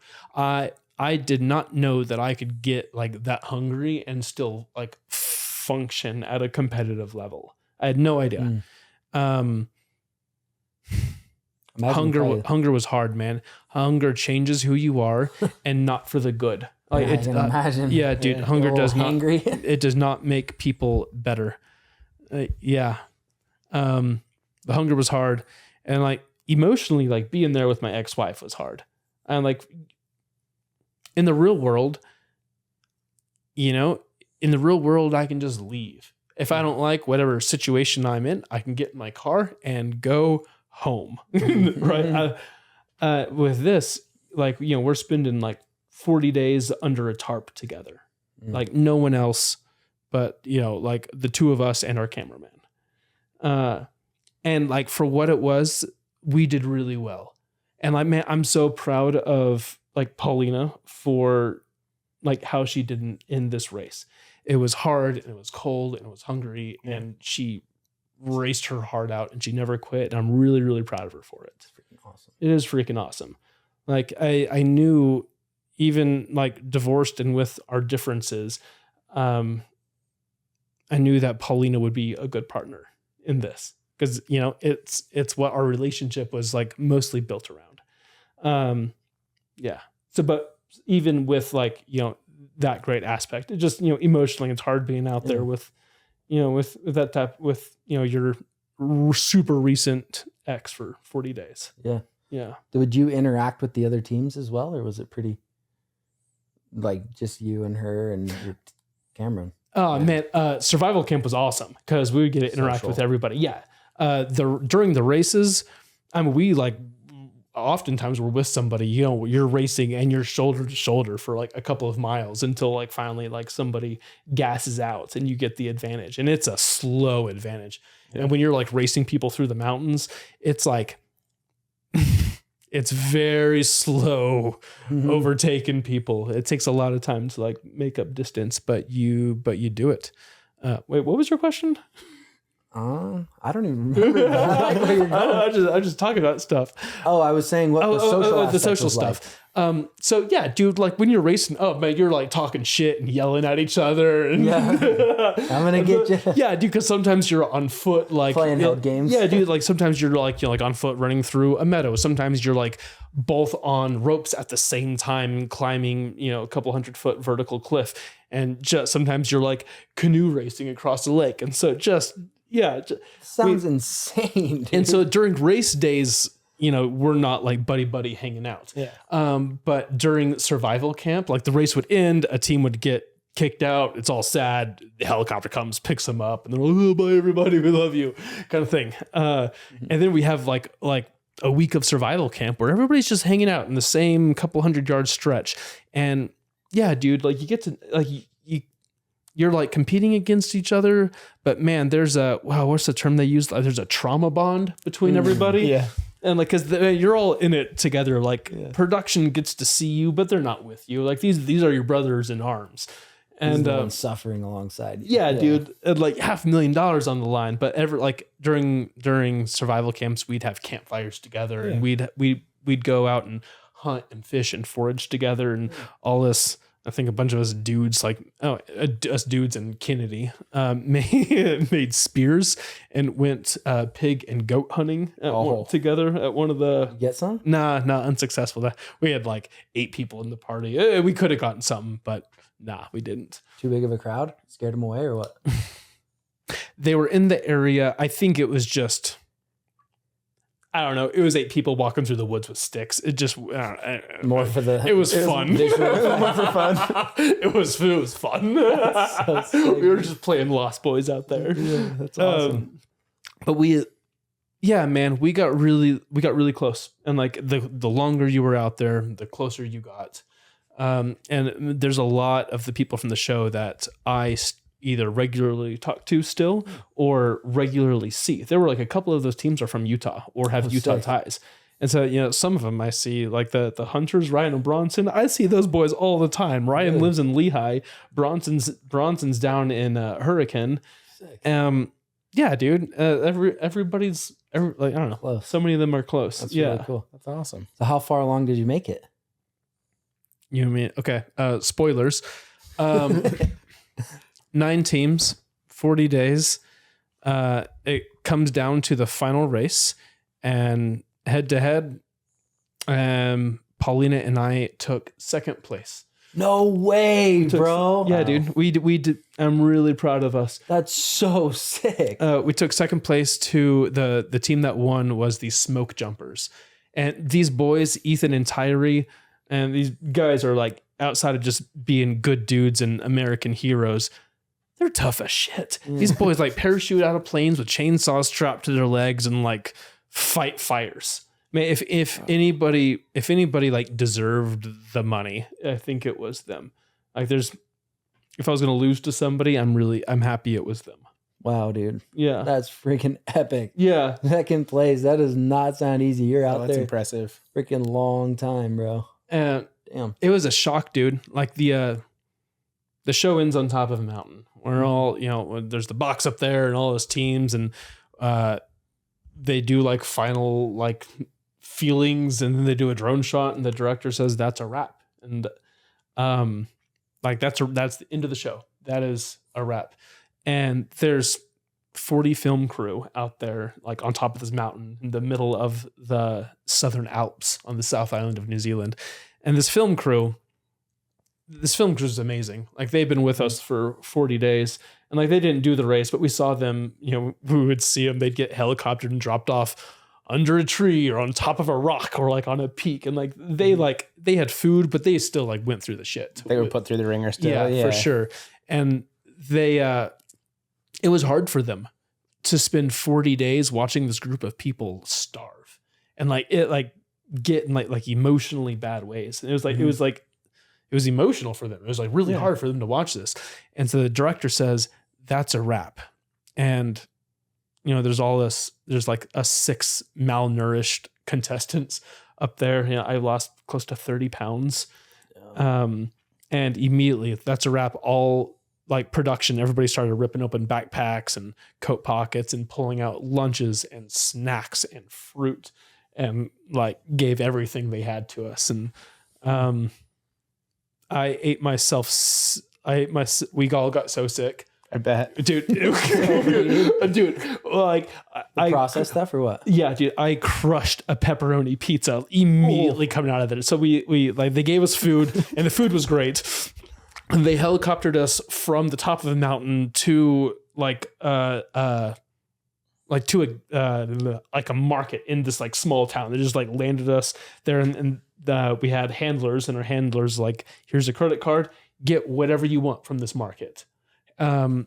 I did not know that I could get like that hungry and still like function at a competitive level. I had no idea. Hunger was hard, man. Hunger changes who you are and not for the good.
Like, I can imagine.
Yeah, dude, hunger does not, it does not make people better. The hunger was hard, and like emotionally, like being there with my ex-wife was hard. And like in the real world, I can just leave. If I don't like whatever situation I'm in, I can get in my car and go home. Right. With this, like, we're spending like 40 days under a tarp together. Like no one else, but like the 2 of us and our cameraman. And like for what it was, we did really well. And like, man, I'm so proud of like Paulina for like how she did in this race. It was hard and it was cold and it was hungry and she raced her heart out and she never quit. And I'm really, really proud of her for it.
It's freaking awesome.
It is freaking awesome. Like I knew, even like divorced and with our differences, I knew that Paulina would be a good partner in this because, you know, it's what our relationship was like mostly built around. Yeah. So, but even with like, you know, that great aspect, it just, you know, emotionally, it's hard being out there with, you know, with that type, with, you know, your super recent ex for 40 days.
Yeah.
Yeah.
Would you interact with the other teams as well? Or was it pretty like just you and her and your Cameron?
Oh man, survival camp was awesome because we would get to interact with everybody. Yeah. During the races, I mean, we like oftentimes we're with somebody, you know, you're racing and you're shoulder to shoulder for like a couple of miles until like finally like somebody gasses out and you get the advantage. And it's a slow advantage. Yeah. And when you're like racing people through the mountains, it's like, it's very slow overtaking people. It takes a lot of time to like make up distance, but you do it. Wait, what was your question?
I don't even remember where you're going.
I just talking about stuff.
Oh, I was saying what the social
stuff. So yeah, dude, like when you're racing, oh man, you're like talking shit and yelling at each other. And
I'm gonna get you.
Yeah, dude, because sometimes you're on foot, like
playing head games.
Yeah, dude, like sometimes you're like on foot running through a meadow. Sometimes you're like both on ropes at the same time, climbing, you know, a couple 100-foot vertical cliff, and just sometimes you're like canoe racing across the lake, and so just. Yeah.
Sounds insane. Dude.
And so during race days, you know, we're not like buddy hanging out.
Yeah.
But during survival camp, like the race would end, a team would get kicked out. It's all sad. The helicopter comes, picks them up, and they're like, oh, bye everybody, we love you, kind of thing. And then we have like a week of survival camp where everybody's just hanging out in the same couple 100-yard stretch. And yeah, dude, like you get to like you're like competing against each other, but man, there's what's the term they use? There's a trauma bond between everybody.
Yeah.
And like, cause you're all in it together. Like production gets to see you, but they're not with you. Like these are your brothers in arms. And
the one suffering alongside you.
Yeah, dude, and like $500,000 on the line, but during survival camps, we'd have campfires together and we'd go out and hunt and fish and forage together and all this. I think a bunch of us dudes, us dudes and Kennedy, made spears and went pig and goat hunting together at one of the.
You get some?
Nah, unsuccessful. We had like 8 people in the party. We could have gotten something, but nah, we didn't.
Too big of a crowd? Scared them away or what?
They were in the area. I think it was just. I don't know. It was 8 people walking through the woods with sticks. It just
more for the.
It was fun.
More for fun.
It was fun. So we were just playing Lost Boys out there.
Yeah, that's awesome.
But we got really close. And like the longer you were out there, the closer you got. And there's a lot of the people from the show that I either regularly talk to still or regularly see. There were like a couple of those teams are from Utah or have Utah ties. And so, you know, some of them I see like the Hunters, Ryan and Bronson. I see those boys all the time. Ryan lives in Lehigh. Bronson's down in Hurricane. Yeah, dude. Everybody's like, I don't know.
Close.
So many of them are close.
That's really cool.
That's awesome.
So how far along did you make it?
You know what I mean? Okay. Spoilers. 9 teams, 40 days. It comes down to the final race, and head to head, Paulina and I took 2nd place.
No way, bro.
Yeah, dude. We did. I'm really proud of us.
That's so sick.
We took 2nd place to the team that won was the Smoke Jumpers, and these boys, Ethan and Tyree, and these guys are like outside of just being good dudes and American heroes. They're tough as shit. These boys like parachute out of planes with chainsaws strapped to their legs and like fight fires. Man, if anybody like deserved the money, I think it was them. Like if I was gonna lose to somebody, I'm happy it was them.
Wow, dude.
Yeah.
That's freaking epic.
Yeah.
Second place. That does not sound easy. You're out
That's
there
impressive.
freaking long time, bro.
And
Damn.
it was a shock, dude. Like the show ends on top of a mountain. We're all, there's the box up there and all those teams, and they do like final like feelings, and then they do a drone shot, and the director says that's a wrap. And like that's the end of the show. That is a wrap. And there's 40 film crew out there, like on top of this mountain in the middle of the Southern Alps on the South Island of New Zealand. And this film crew is amazing. Like they've been with us for 40 days, and like they didn't do the race, but we saw them, we would see them, they'd get helicoptered and dropped off under a tree or on top of a rock or like on a peak. And like they had food, but they still like went through the shit.
They were put through the ringer still.
Yeah, for sure. And it was hard for them to spend 40 days watching this group of people starve and like get in like emotionally bad ways. And it was emotional for them. It was like really hard for them to watch this. And so the director says, that's a wrap. And there's like 6 malnourished contestants up there. I lost close to 30 pounds. And immediately that's a wrap. All like production, everybody started ripping open backpacks and coat pockets and pulling out lunches and snacks and fruit, and like gave everything they had to us. And we all got so sick.
I bet.
Dude, like I
processed stuff or what?
Yeah, dude, I crushed a pepperoni pizza immediately coming out of it. So we like they gave us food, and the food was great. And they helicoptered us from the top of the mountain to like a market in this like small town. They just like landed us there, and we had handlers, and our handlers like, here's a credit card, get whatever you want from this market. I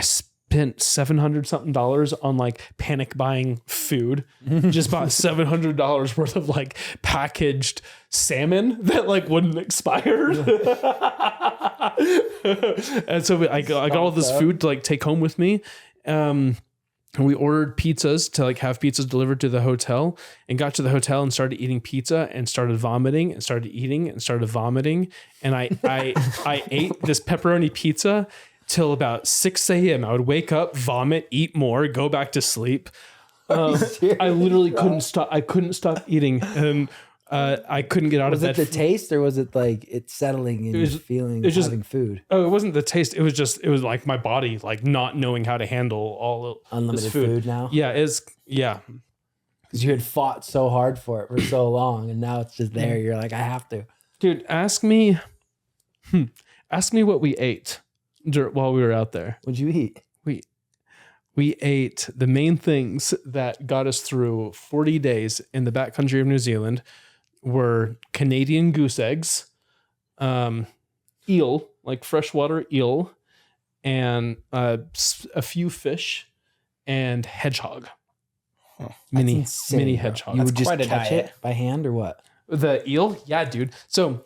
spent $700 something on like panic buying food. Just bought $700 worth of like packaged salmon that like wouldn't expire. And so I got all this food to like take home with me. And we ordered pizzas to like have pizzas delivered to the hotel, and got to the hotel and started eating pizza and started vomiting and started eating and started vomiting. And I ate this pepperoni pizza till about 6 a.m. I would wake up, vomit, eat more, go back to sleep. I literally couldn't stop. I couldn't stop eating, and I couldn't get out of bed.
Was it the taste, or was it like it's settling and you're feeling having food?
Oh, it wasn't the taste. It was like my body like not knowing how to handle all
unlimited
this
food now.
Yeah,
because you had fought so hard for it for so long, and now it's just there. You're like, I have to.
Dude, ask me what we ate while we were out there.
What'd you eat?
We ate the main things that got us through 40 days in the backcountry of New Zealand were Canadian goose eggs, eel, like freshwater eel, and a few fish, and hedgehog. Mini hedgehog.
You would just catch it by hand or what?
The eel? Yeah, dude. So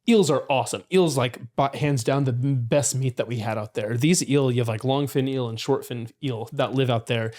eels are awesome. Eels, like, hands down the best meat that we had out there. These eel, you have like long fin eel and short fin eel that live out there.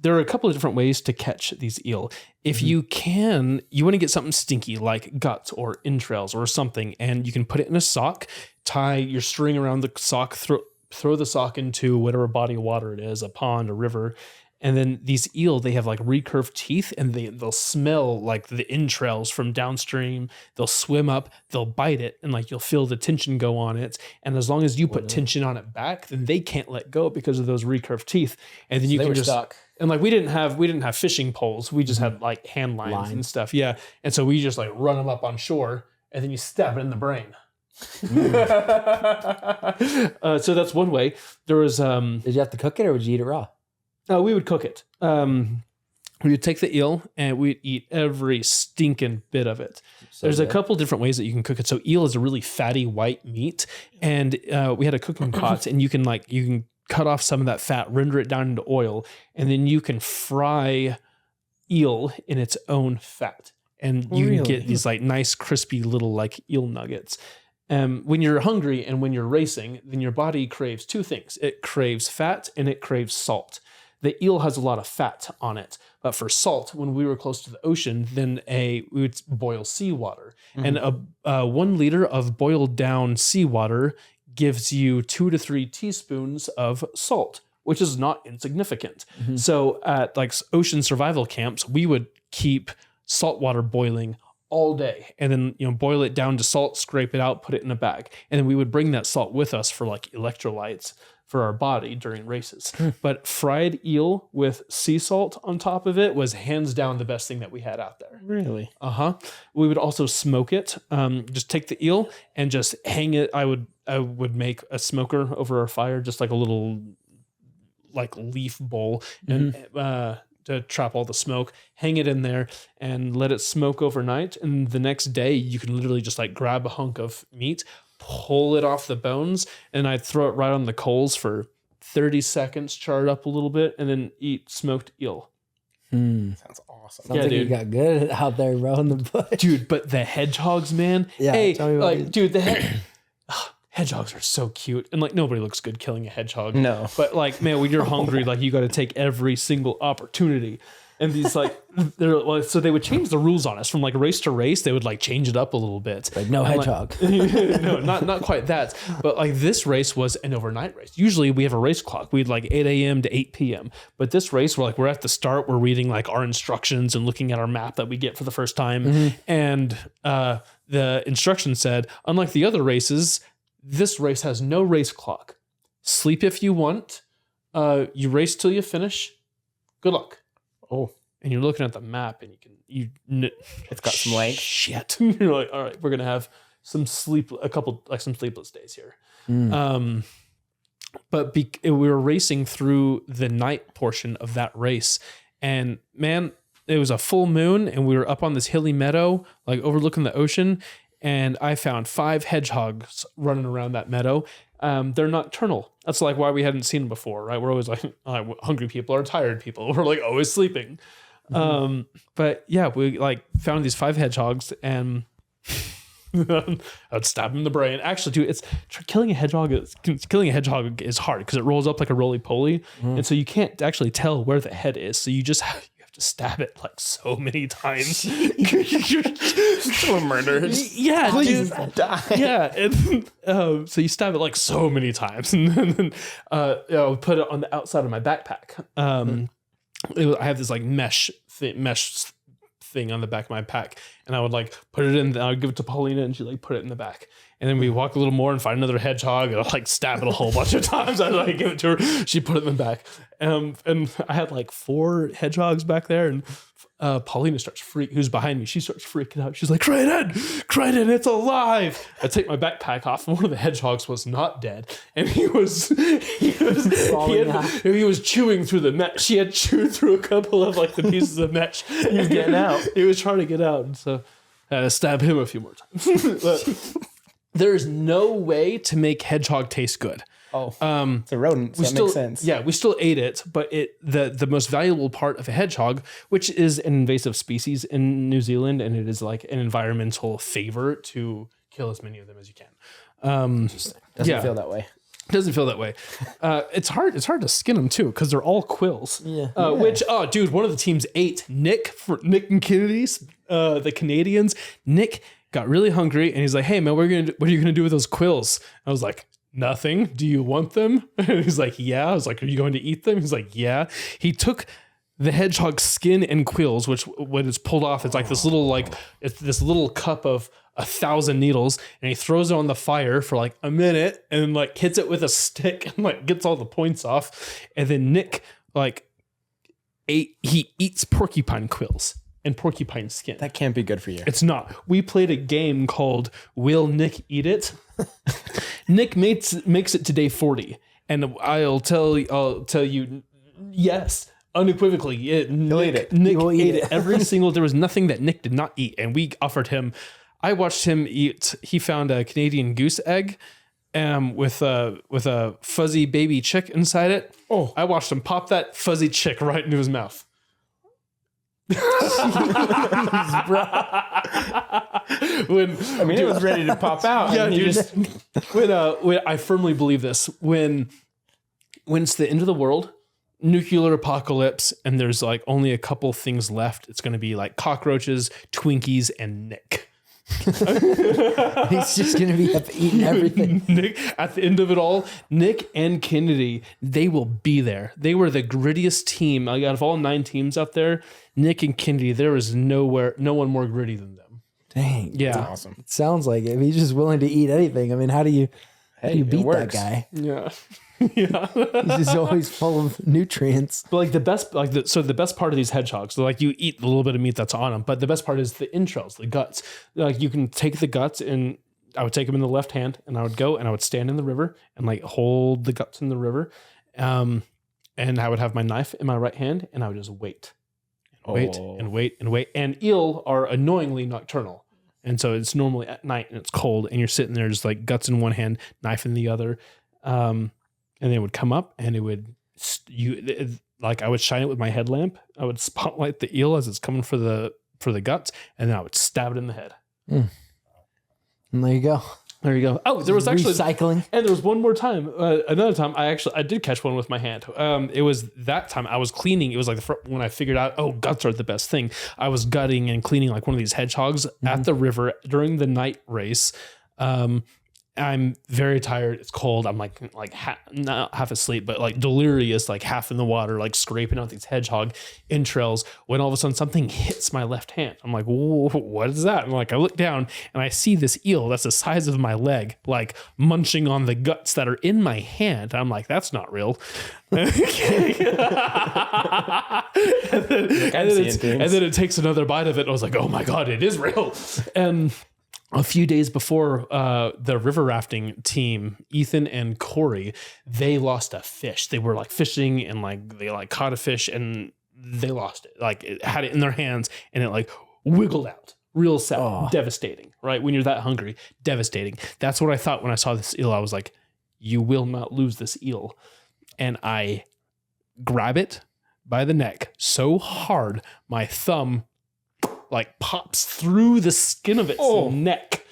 There are a couple of different ways to catch these eel. If you want to get something stinky like guts or entrails or something, and you can put it in a sock, tie your string around the sock, throw the sock into whatever body of water it is, a pond, a river. And then these eel, they have like recurved teeth, and they'll smell like the entrails from downstream. They'll swim up, they'll bite it, and like you'll feel the tension go on it. And as long as you put tension on it back, then they can't let go because of those recurved teeth. And then you can just stuck. And like we didn't have fishing poles. We just had like hand lines and stuff. Yeah. And so we just like run them up on shore, and then you stab it in the brain. So that's one way. There was
Did you have to cook it, or would you eat it raw?
We would cook it. We would take the eel, and we'd eat every stinking bit of it. There's a couple different ways that you can cook it. So eel is a really fatty white meat, and we had a cooking pot, and you can cut off some of that fat, render it down into oil, and then you can fry eel in its own fat, and you can get these like nice crispy little like eel nuggets. When you're hungry and when you're racing, then your body craves two things. It craves fat and it craves salt. The eel has a lot of fat on it, but for salt, when we were close to the ocean, then we would boil seawater, and 1 liter of boiled down seawater gives you 2 to 3 teaspoons of salt, which is not insignificant. So at like ocean survival camps, we would keep saltwater boiling all day, and then boil it down to salt, scrape it out, put it in a bag, and then we would bring that salt with us for like electrolytes for our body during races. But fried eel with sea salt on top of it was hands down the best thing that we had out there.
Really?
We would also smoke it. Just take the eel and just hang it. I would make a smoker over our fire, just like a little like leaf bowl, and to trap all the smoke, hang it in there and let it smoke overnight. And the next day you can literally just like grab a hunk of meat, pull it off the bones, and I'd throw it right on the coals for 30 seconds, char it up a little bit, and then eat smoked eel.
Sounds awesome.
Sounds like you got good out there, bro, in the bush.
Dude, but the hedgehogs, man.
Yeah,
Hey,
tell me about
dude, hedgehogs are so cute. And like nobody looks good killing a hedgehog.
No.
But like, man, when you're hungry, like you got to take every single opportunity. And these like, so they would change the rules on us from like race to race. They would like change it up a little bit.
Like no hedgehog.
No, not quite that. But like this race was an overnight race. Usually we have a race clock. We'd like 8 a.m. to 8 p.m. But this race, we're at the start. We're reading like our instructions and looking at our map that we get for the first time. And the instruction said, unlike the other races, this race has no race clock. Sleep if you want. You race till you finish. Good luck.
Oh,
and you're looking at the map, and
it's got some length.
Shit, you're like, all right, we're gonna have some sleepless days here. But we were racing through the night portion of that race, and man, it was a full moon, and we were up on this hilly meadow, like overlooking the ocean, and I found 5 hedgehogs running around that meadow. They're nocturnal. That's like why we hadn't seen them before, right? We're always like, hungry people are tired people. We're like always sleeping. But yeah, we like found these 5 hedgehogs, and I'd stab them in the brain. Actually, dude, killing a hedgehog is hard because it rolls up like a roly poly, and so you can't actually tell where the head is. So you have to stab it like so many times.
So murder.
Yeah,
Please
dude.
die.
Yeah, and so you stab it like so many times, and then I would put it on the outside of my backpack. I have this like mesh thing on the back of my pack, and I would like put it in. I would give it to Paulina, and she like put it in the back. And then we walk a little more and find another hedgehog, and I'd like stab it a whole bunch of times. I'd like give it to her. She put it in the back. And I had like 4 hedgehogs back there, and Paulina who's behind me, she starts freaking out. She's like, Creighton, it's alive. I take my backpack off, and one of the hedgehogs was not dead. And he was chewing through the mesh. He had chewed through a couple of like the pieces of mesh.
He was getting out.
He was trying to get out. And so I had to stab him a few more times. But there is no way to make hedgehog taste good.
Oh, it's a rodent, so that makes sense.
Yeah, we still ate it, but the most valuable part of a hedgehog, which is an invasive species in New Zealand, and it is like an environmental favor to kill as many of them as you can.
Doesn't feel that way.
Doesn't feel that way. It's hard to skin them too because they're all quills.
Yeah.
Which dude, one of the teams ate Nick and Kennedy's, the Canadians. Nick got really hungry and he's like, "Hey man, what are you gonna do with those quills?" I was like, "Nothing. Do you want them?" And he's like, "Yeah." I was like, "Are you going to eat them?" He's like, "Yeah." He took the hedgehog skin and quills, which when it's pulled off, it's like this little cup of 1,000 needles, and he throws it on the fire for like a minute and like hits it with a stick and like gets all the points off. And then Nick he eats porcupine quills and porcupine skin.
That can't be good for you.
It's not. We played a game called Will Nick Eat It? Nick makes it to day 40, and I'll tell you, yes, unequivocally, Nick ate it every single. There was nothing that Nick did not eat, and we offered him. I watched him eat. He found a Canadian goose egg, with a fuzzy baby chick inside it. Oh, I watched him pop that fuzzy chick right into his mouth.
It was ready to pop out.
Yeah,
and
dude.
you just
When I firmly believe this, when it's the end of the world, nuclear apocalypse, and there's like only a couple things left, it's going to be like cockroaches, Twinkies, and Nick.
He's just gonna be up eating everything.
Nick, at the end of it all, Nick and Kennedy, they will be there. They were the grittiest team. Like, out of all 9 teams out there, Nick and Kennedy, there is no one more gritty than them.
Dang.
Yeah.
awesome.
It sounds like it. He's just willing to eat anything. I mean, how do you
It
beat that
works.
guy?
Yeah. Yeah.
He's just always full of nutrients.
But like the best part of these hedgehogs, so like you eat the little bit of meat that's on them, but the best part is the entrails, the guts. Like you can take the guts, and I would take them in the left hand, and I would go and I would stand in the river and like hold the guts in the river. And I would have my knife in my right hand, and I would just wait and wait. And eel are annoyingly nocturnal. And so it's normally at night and it's cold, and you're sitting there just like guts in one hand, knife in the other. And they would come up, and it would, I would shine it with my headlamp. I would spotlight the eel as it's coming for the guts, and then I would stab it in the head.
And there you go.
There you go. Oh, there was actually
recycling.
and there was one more time. Another time, I did catch one with my hand. It was that time I was cleaning. It was like when I figured out, guts are the best thing. I was gutting and cleaning like one of these hedgehogs at the river during the night race. I'm very tired. It's cold. I'm like not half asleep, but like delirious, like half in the water, like scraping out these hedgehog entrails, when all of a sudden something hits my left hand. I'm like, whoa, what is that? And like, I look down and I see this eel that's the size of my leg, like munching on the guts that are in my hand. I'm like, that's not real. and then it takes another bite of it. And I was like, oh my God, it is real. And a few days before the river rafting team, Ethan and Corey, they lost a fish. They were like fishing, and like they like caught a fish, and they lost it. Like it had it in their hands, and it like wiggled out. Real sad, devastating, right? When you're that hungry, devastating. That's what I thought when I saw this eel. I was like, you will not lose this eel. And I grab it by the neck so hard, my thumb like pops through the skin of its neck,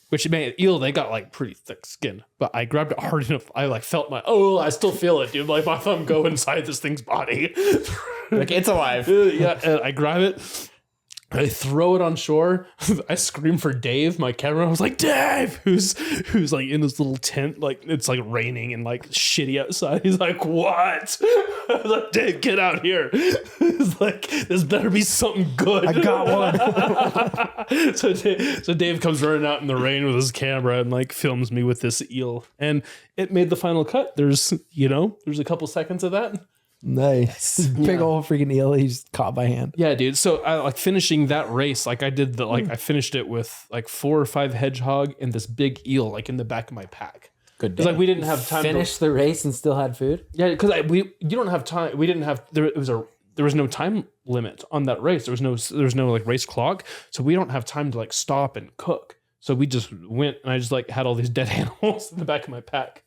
which made eel, they got like pretty thick skin, but I grabbed it hard enough. I like felt I still feel it, dude. Like my thumb go inside this thing's body.
Like it's alive.
Yeah. And I grab it. I throw it on shore. I scream for Dave, my camera. I was like, Dave, who's like in his little tent, like it's like raining and like shitty outside. He's like, what? I was like, Dave, get out here. He's like, this better be something good.
I got
one. So Dave comes running out in the rain with his camera and like films me with this eel, and it made the final cut. There's a couple seconds of that.
Nice. Big old freaking eel he's caught by hand.
Yeah, dude. So I like finishing that race. Like I did I finished it with like 4 or 5 hedgehog and this big eel like in the back of my pack.
Good.
It's like we didn't have time
Finish the race and still had food.
Yeah, because you don't have time. We didn't have there was no time limit on that race. There was no like race clock, so we don't have time to like stop and cook. So we just went, and I just like had all these dead animals in the back of my pack.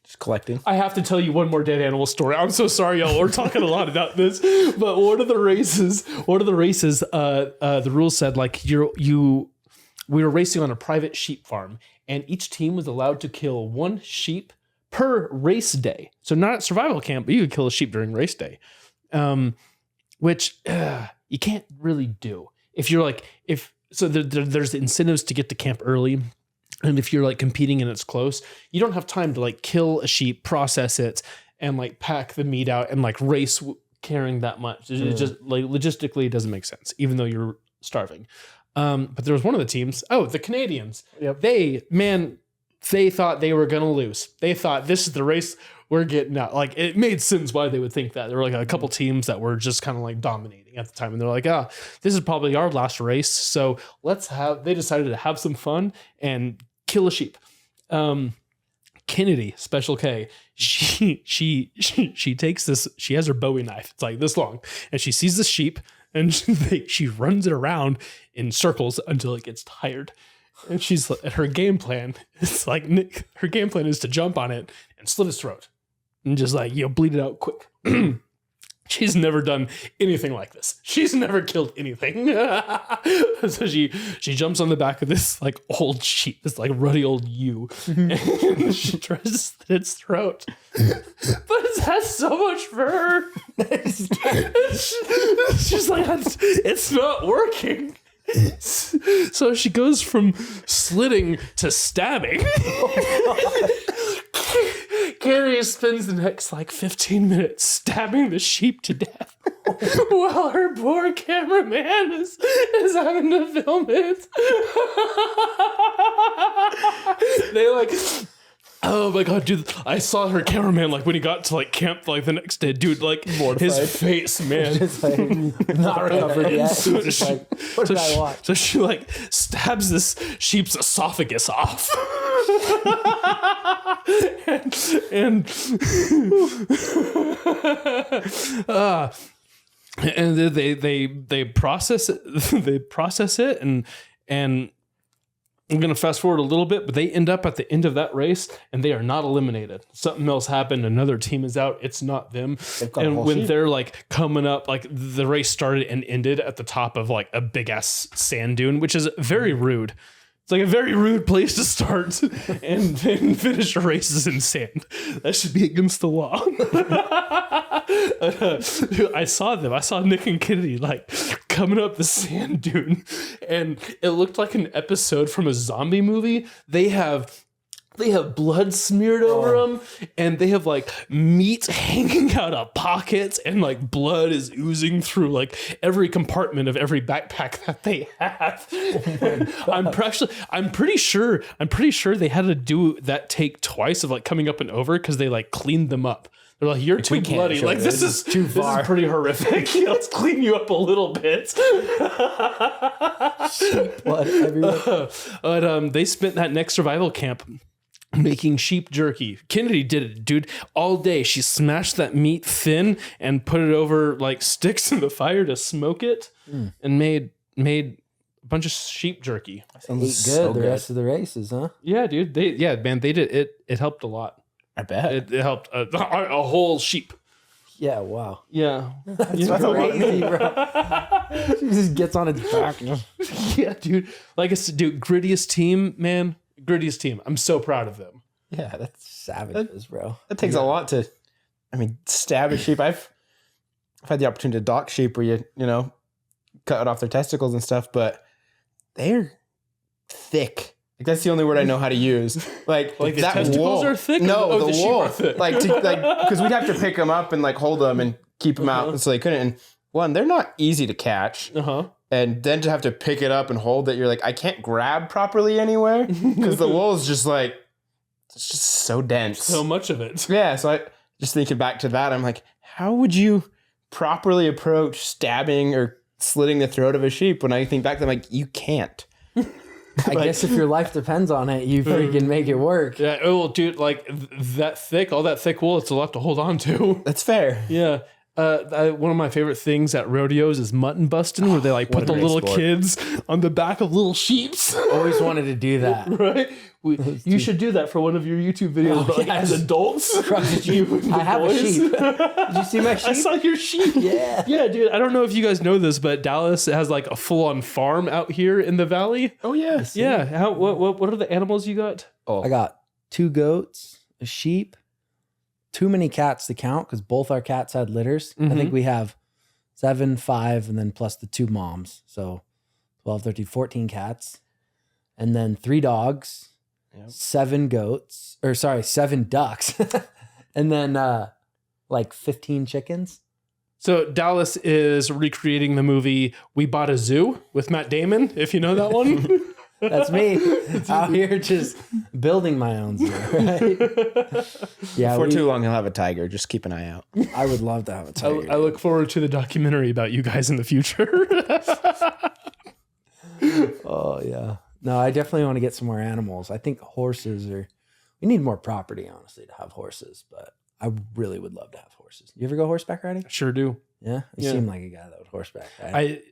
Just collecting.
I have to tell you one more dead animal story. I'm so sorry, y'all. We're talking a lot about this, but one of the races, the rules said like we were racing on a private sheep farm, and each team was allowed to kill 1 sheep per race day. So not at survival camp, but you could kill a sheep during race day, which you can't really do if you're like there's incentives to get to camp early. And if you're like competing and it's close, you don't have time to like kill a sheep, process it, and like pack the meat out and like race carrying that much. It just like logistically it doesn't make sense, even though you're starving. But there was one of the teams. Oh, the Canadians.
Yep.
They thought they were gonna lose. They thought this is the race we're getting out. Like it made sense why they would think that. There were like a couple teams that were just kind of like dominating at the time, and they're like, this is probably our last race. So they decided to have some fun and kill a sheep. Kennedy, Special K, she takes this, she has her Bowie knife. It's like this long, and she sees the sheep and she runs it around in circles until it gets tired. And her game plan is like, her game plan is to jump on it and slit its throat and just like, bleed it out quick. She's never done anything like this. She's never killed anything. So she jumps on the back of this like old sheep, this like ruddy old ewe, and she tries to slit its throat. But it has so much fur. She's like, it's not working. So she goes from slitting to stabbing. Carrie spends the next like 15 minutes stabbing the sheep to death while her poor cameraman is having to film it. They like, oh my God, dude, I saw her cameraman like when he got to like camp like the next day, dude, like
Mortified.
his face, man.
Just like not recovered yet.
So
Just
she-
like, what did I watch?
So she like stabs this sheep's esophagus off. and they process it. They process it, and I'm gonna fast forward a little bit, but they end up at the end of that race, and they are not eliminated. Something else happened. Another team is out. It's not them.
got a
And
whole
when
sheep.
they're like coming up, like the race started and ended at the top of like a big ass sand dune, which is very rude. It's like a very rude place to start and then finish races in sand. That should be against the law. I saw them. I saw Nick and Kennedy like coming up the sand dune, and it looked like an episode from a zombie movie. They have blood smeared over them, and they have like meat hanging out of pockets, and like blood is oozing through like every compartment of every backpack that they have. I'm pretty sure they had to do that take twice of like coming up and over because they like cleaned them up. They're like, you're too
we can't
bloody.
show
Like
this.
this is
Too far.
This is pretty horrific. Let's clean you up a little bit.
Blood everywhere.
But they spent that next survival camp making sheep jerky. Kennedy did it, dude, all day. She smashed that meat thin and put it over like sticks in the fire to smoke it, and made a bunch of sheep jerky.
Ate good
so
the
good.
rest of the races, huh?
Yeah, dude. They did it. It helped a lot.
I bet.
It helped a whole sheep.
Yeah, wow.
Yeah.
That's crazy, bro. She just gets on its back.
Yeah, dude. Like I said, dude, grittiest team, man. Grittiest team. I'm so proud of them.
Yeah, that's
Savages, bro.
that takes a lot to. I mean, stab a sheep. I've had the opportunity to dock sheep where you know cut off their testicles and stuff, but they're thick. Like that's the only word I know how to use. Like
the
that
testicles
wool.
are thick?
No,
Oh, the
the
sheep
wool.
are thick.
Like because we'd have to pick them up and like hold them and keep them out, so they couldn't. And one, they're not easy to catch. And then to have to pick it up and hold it, you're like, I can't grab properly anywhere because the wool is just like, it's just so dense.
So much of it.
Yeah, so I just thinking back to that, I'm like, how would you properly approach stabbing or slitting the throat of a sheep? When I think back, I'm like, you can't.
I guess if your life depends on it, you freaking make it work.
Yeah, oh, dude, like all that thick wool, it's a lot to hold on to.
That's fair.
Yeah. One of my favorite things at rodeos is mutton busting, where they like put
a
the
great
little
sport.
kids on the back of little sheeps.
Always wanted to do that.
Right? You should do that for one of your YouTube videos, but like
yes.
as adults.
I have a sheep. Did you see my sheep?
I saw your sheep.
Yeah.
Yeah, dude. I don't know if you guys know this, but Dallas has like a full-on farm out here in the valley.
Oh, yeah.
Yeah. What are the animals you got?
I got 2 goats, a sheep, too many cats to count because both our cats had litters. I think we have 7, 5, and then plus the 2 moms. So 12, 13, 14 cats. And then 3 dogs, 7 goats, 7 ducks. And then like 15 chickens.
So Dallas is recreating the movie We Bought a Zoo with Matt Damon, if you know that one.
That's me out here just building my own zoo, right? Yeah,
For too long, he'll have a tiger. Just keep an eye out.
I would love to have a tiger.
I look forward to the documentary about you guys in the future.
Oh, yeah. No, I definitely want to get some more animals. I think horses we need more property, honestly, to have horses, but I really would love to have horses. You ever go horseback riding?
Sure do.
Yeah? You
Yeah.
seem like a guy that would horseback ride.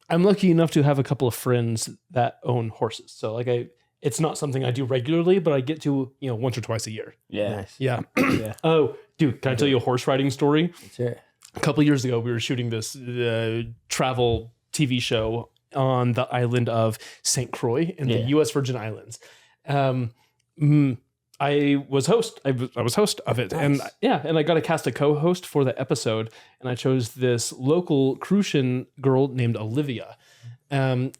I'm lucky enough to have a couple of friends that own horses. So like it's not something I do regularly, but I get to, once or twice a year.
Yeah.
Nice.
Yeah.
Yeah.
Oh, dude, can I tell you a horse riding story?
Sure.
a couple years ago, we were shooting this travel TV show on the island of St. Croix in the U.S. Virgin Islands. I was host. I was host of it, and I got to cast a co-host for the episode, and I chose this local Crucian girl named Olivia.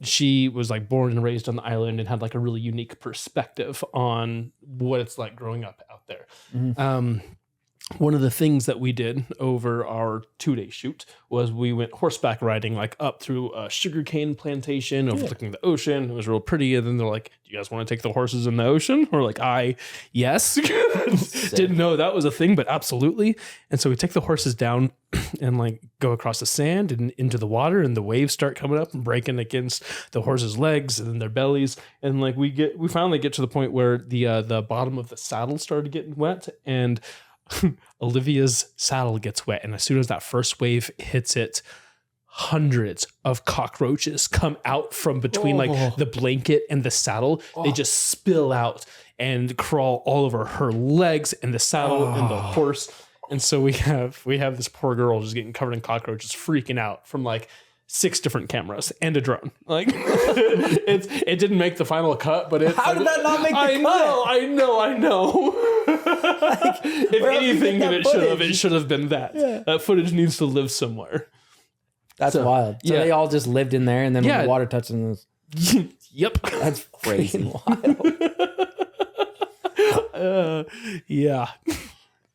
She was like born and raised on the island and had like a really unique perspective on what it's like growing up out there. One of the things that we did over our 2-day shoot was we went horseback riding like up through a sugarcane plantation overlooking the ocean. It was real pretty. And then they're like, do you guys want to take the horses in the ocean? We're like, yes. Didn't know that was a thing, but absolutely. And so we take the horses down and like go across the sand and into the water, and the waves start coming up and breaking against the horses' legs and their bellies. And like we finally get to the point where the bottom of the saddle started getting wet, and Olivia's saddle gets wet, and as soon as that first wave hits it, hundreds of cockroaches come out from between like the blanket and the saddle. They just spill out and crawl all over her legs and the saddle and the horse. And so we have this poor girl just getting covered in cockroaches, freaking out from like 6 different cameras and a drone. Like it didn't make the final cut, but how
did that not make the cut?
I know. Like, if anything, it should have been that. Yeah. That footage needs to live somewhere.
That's wild. So they all just lived in there, and then when the water touched them,
yep,
that's crazy wild.
Yeah.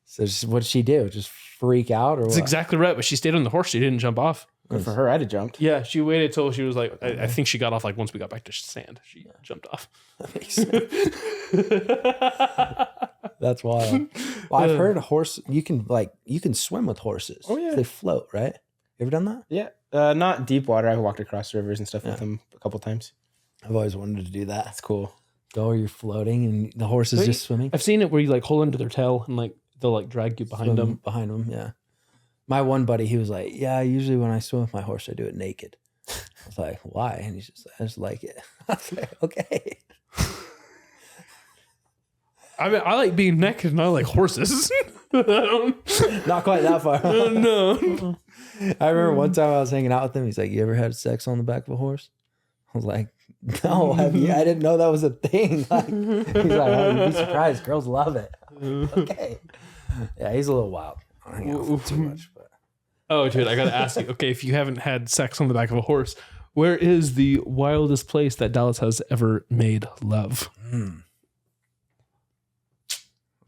So what did she do? Just freak out, or
That's exactly right. But she stayed on the horse. She didn't jump off.
Good for her. I'd have jumped.
Yeah, she waited till she was like, I think she got off like once we got back to sand. She jumped off.
That makes sense. That's wild. Well, I've heard you can swim with horses. Oh yeah, they float, right? You ever done that?
Yeah, not deep water. I've walked across rivers and stuff with them a couple times.
I've always wanted to do that.
That's cool.
Go where you're floating and the horse is just swimming.
I've seen it where you like hold onto their tail and like they'll like drag you behind them.
Behind them, yeah. My one buddy, he was like, yeah, usually when I swim with my horse, I do it naked. I was like, why? And he's just like, I just like it. I was like, okay.
I mean, I like being naked and I like horses.
Not quite that far.
No.
I remember one time I was hanging out with him. He's like, you ever had sex on the back of a horse? I was like, no, have you? I didn't know that was a thing. Like, he's like, oh, you'd be surprised. Girls love it. Okay. Yeah, he's a little wild. I don't hang out with him too much. But.
Oh, dude, I got to ask you. Okay, if you haven't had sex on the back of a horse, where is the wildest place that Dallas has ever made love?
That's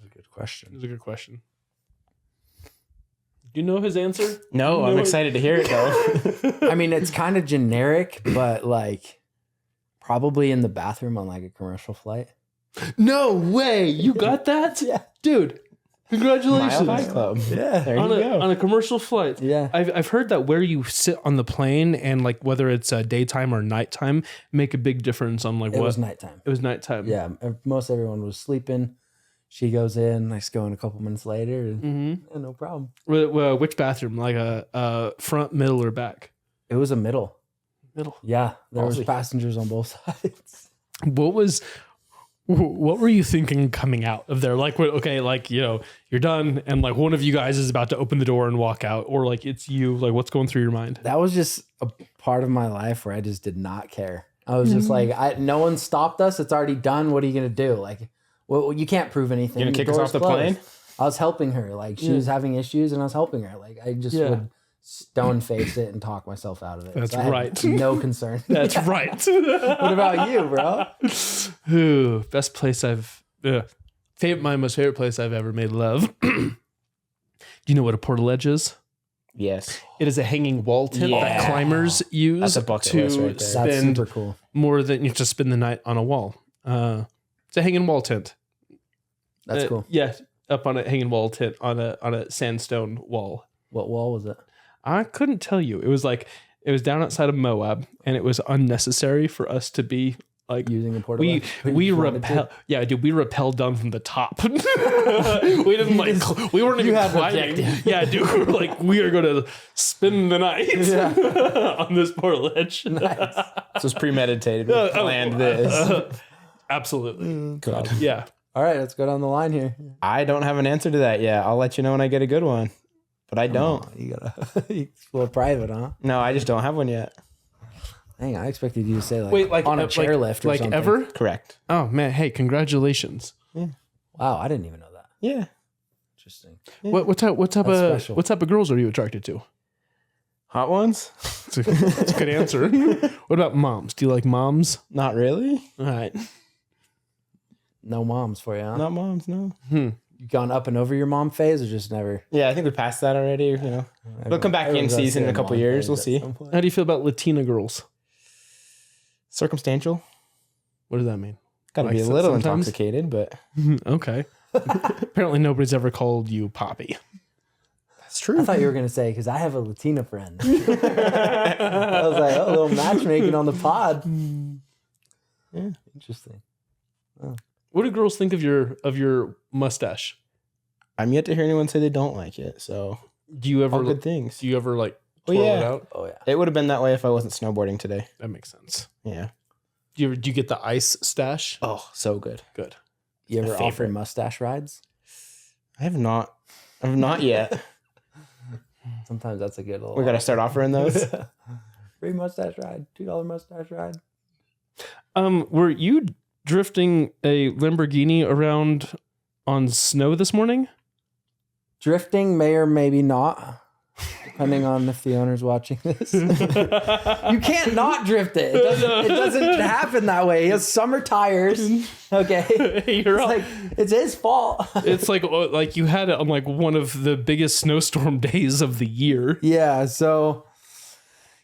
a good question.
That's a good question. Do you know his answer?
No, I'm excited to hear it though.
I mean, it's kind of generic, but like probably in the bathroom on like a commercial flight.
No way. You got that?
Yeah.
Dude, congratulations.
Mile High Club.
Yeah.
There you go.
On a commercial flight.
Yeah.
I've heard that where you sit on the plane and like whether it's daytime or nighttime make a big difference on like
It was nighttime.
It was nighttime.
Yeah. Most everyone was sleeping. She goes in, I go in a couple minutes later, and no problem.
Which bathroom? Like a front, middle, or back?
It was a middle.
Middle.
Yeah. There was passengers on both sides.
What were you thinking coming out of there? Like, okay, like, you know, you're done and like one of you guys is about to open the door and walk out, or like it's you, like what's going through your mind?
That was just a part of my life where I just did not care. I was just like, no one stopped us. It's already done. What are you going to do? Like, well, you can't prove anything.
You're going to kick us off the plane?
I was helping her. Like, she was having issues and I was helping her. Like, I just would stone face it and talk myself out of it.
That's
so
right.
No concern.
That's right.
What about you, bro?
Ooh, best place my most favorite place I've ever made love. Do you know what a portaledge is?
Yes.
It is a hanging wall tent that climbers use
That's a bucket
to
list right there.
That's
spend
super cool.
more than you just spend the night on a wall. It's a hanging wall tent.
That's cool.
Yeah, up on a hanging wall tent on a sandstone wall.
What wall was it?
I couldn't tell you. It was down outside of Moab, and it was unnecessary for us to be like
using a portaledge.
We rappelled down from the top. We didn't like we weren't even climbing. Yeah, dude, we were like, we are going to spend the night on this portaledge.
Nice.
This was premeditated. We planned this.
Absolutely.
God.
Yeah.
All right, let's go down the line here.
I don't have an answer to that yet. I'll let you know when I get a good one. but I don't.
Oh, you gotta explore private, huh?
No, I just don't have one yet.
Dang, I expected you to say like,
Wait, like
on a chairlift or
like
something.
ever?
Correct.
Oh man, hey, congratulations.
Wow, I didn't even know that.
Yeah.
Interesting.
What type
That's special.
of girls are you attracted to?
Hot ones?
That's a good answer. What about moms? Do you like moms?
Not really.
All right.
No moms for you, huh?
Not moms, no.
You gone up and over your mom phase or just never?
Yeah, I think we passed that already. You know, they'll come back in
Everyone's
season in a
got
couple
mom
years.
phase
We'll
at
see.
some point.
How do you feel about Latina girls?
Circumstantial.
What does that mean?
Got to
Like
be a little
sometimes?
intoxicated, but
Okay. Apparently nobody's ever called you Poppy.
that's true.
I thought you were gonna say because I have a Latina friend. I was like, oh, a little matchmaking on the pod.
Yeah.
Interesting.
What do girls think of your mustache?
I'm yet to hear anyone say they don't like it. So
Do you
all
ever
good things.
do you ever like
Oh,
twirl
yeah.
it out?
Oh yeah.
It would have been that way if I wasn't snowboarding today.
That makes sense.
Yeah.
Do you get the ice stash?
Oh, so good.
Good.
You ever
My
offer
favorite.
mustache rides?
I have not. Yet.
Sometimes that's a good little.
We got to start offering those.
Free mustache ride, $2 mustache ride.
Were you drifting a Lamborghini around on snow this morning?
Drifting may or maybe not, depending on if the owner's watching this. You can't not drift it. It doesn't happen that way. He has summer tires. Okay.
You're all,
It's his fault.
it's like you had it on like one of the biggest snowstorm days of the year.
Yeah. So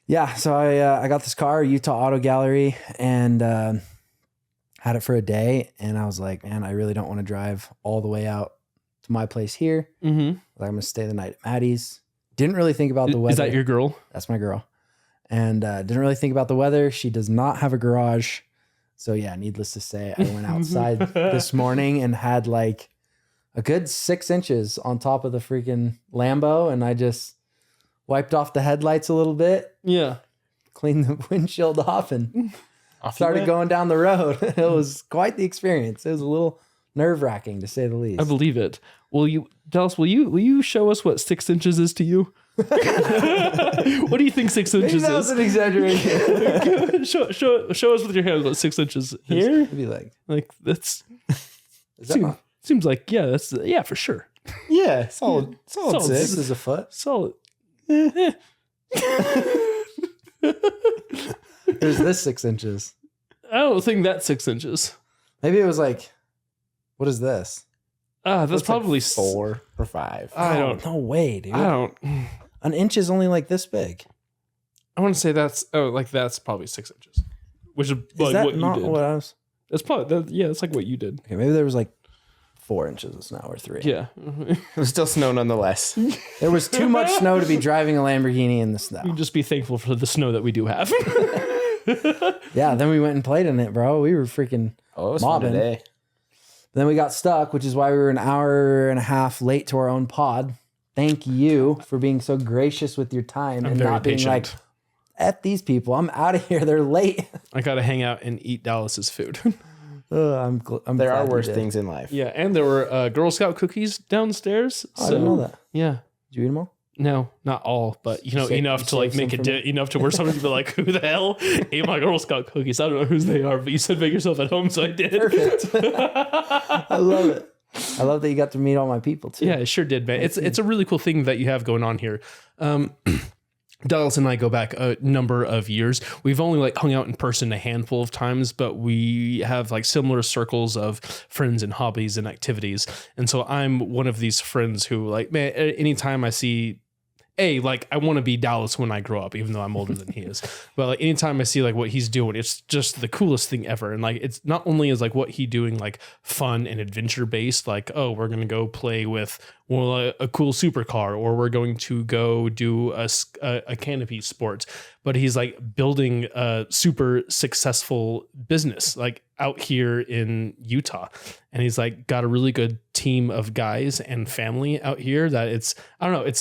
I got this car, Utah Auto Gallery, and had it for a day. And I was like, man, I really don't want to drive all the way out to my place here.
Mm-hmm.
Like, I'm going to stay the night at Maddie's. Didn't really think about the weather.
Is that your girl?
That's my girl. And didn't really think about the weather. She does not have a garage. So yeah, needless to say, I went outside this morning and had like a good 6 inches on top of the freaking Lambo. And I just wiped off the headlights a little bit,
Yeah.
cleaned the windshield off, and
Off you
started
went.
going down the road. It was quite the experience. It was a little nerve-wracking, to say the least.
I believe it. Dallas, will you show us what 6 inches is to you? What do you think 6
Maybe
inches
that was
is?
an exaggeration.
show us with your hand what 6 inches is.
Here?
It'd be like
That's
is that not,
seems like that's for sure.
Yeah, solid
Solid
six.
this is a foot?
Solid.
There's this 6 inches.
I don't think that's 6 inches.
Maybe it was like, what is this?
That's
Looks like
probably
4 or 5.
I don't.
No way, dude.
I don't.
An inch is only like this big.
I want to say that's probably 6 inches, which is
Is
like
that
what you
not
did.
what I was?
That's probably that's like what you did.
Okay, maybe there was like 4 inches of snow or 3.
Yeah.
It was still snow nonetheless.
There was too much snow to be driving a Lamborghini in the snow.
You just be thankful for the snow that we do have.
Yeah, then we went and played in it, bro. We were freaking
Oh, it was fun
mobbing.
today.
Then we got stuck, which is why we were an hour and a half late to our own pod. Thank you for being so gracious with your time and
very
not being
patient.
like, F these people. I'm out of here. They're late.
I gotta hang out and eat Dallas's food.
I'm
There are
glad you
worse
did.
things in life.
Yeah, and there were Girl Scout cookies downstairs.
Oh, I didn't know that.
Yeah.
Did you eat them all?
No, not all, but enough
you
to like
saved
make
some
it
for me?
enough to where somebody would be like, "Who the hell ate my Girl Scout cookies?" I don't know whose they are, but you said make yourself at home, so I did.
Perfect. I love it. I love that you got to meet all my people too.
Yeah, it sure did, man. It's a really cool thing that you have going on here. Dallas and I go back a number of years. We've only like hung out in person a handful of times, but we have like similar circles of friends and hobbies and activities. And so I'm one of these friends who like, man, anytime I see like I want to be Dallas when I grow up, even though I'm older than he is. But like anytime I see like what he's doing, it's just the coolest thing ever. And like it's not only is like what he doing like fun and adventure based, like oh we're gonna go play with a cool supercar, or we're going to go do a canopy sport, but he's like building a super successful business like out here in Utah, and he's like got a really good team of guys and family out here that it's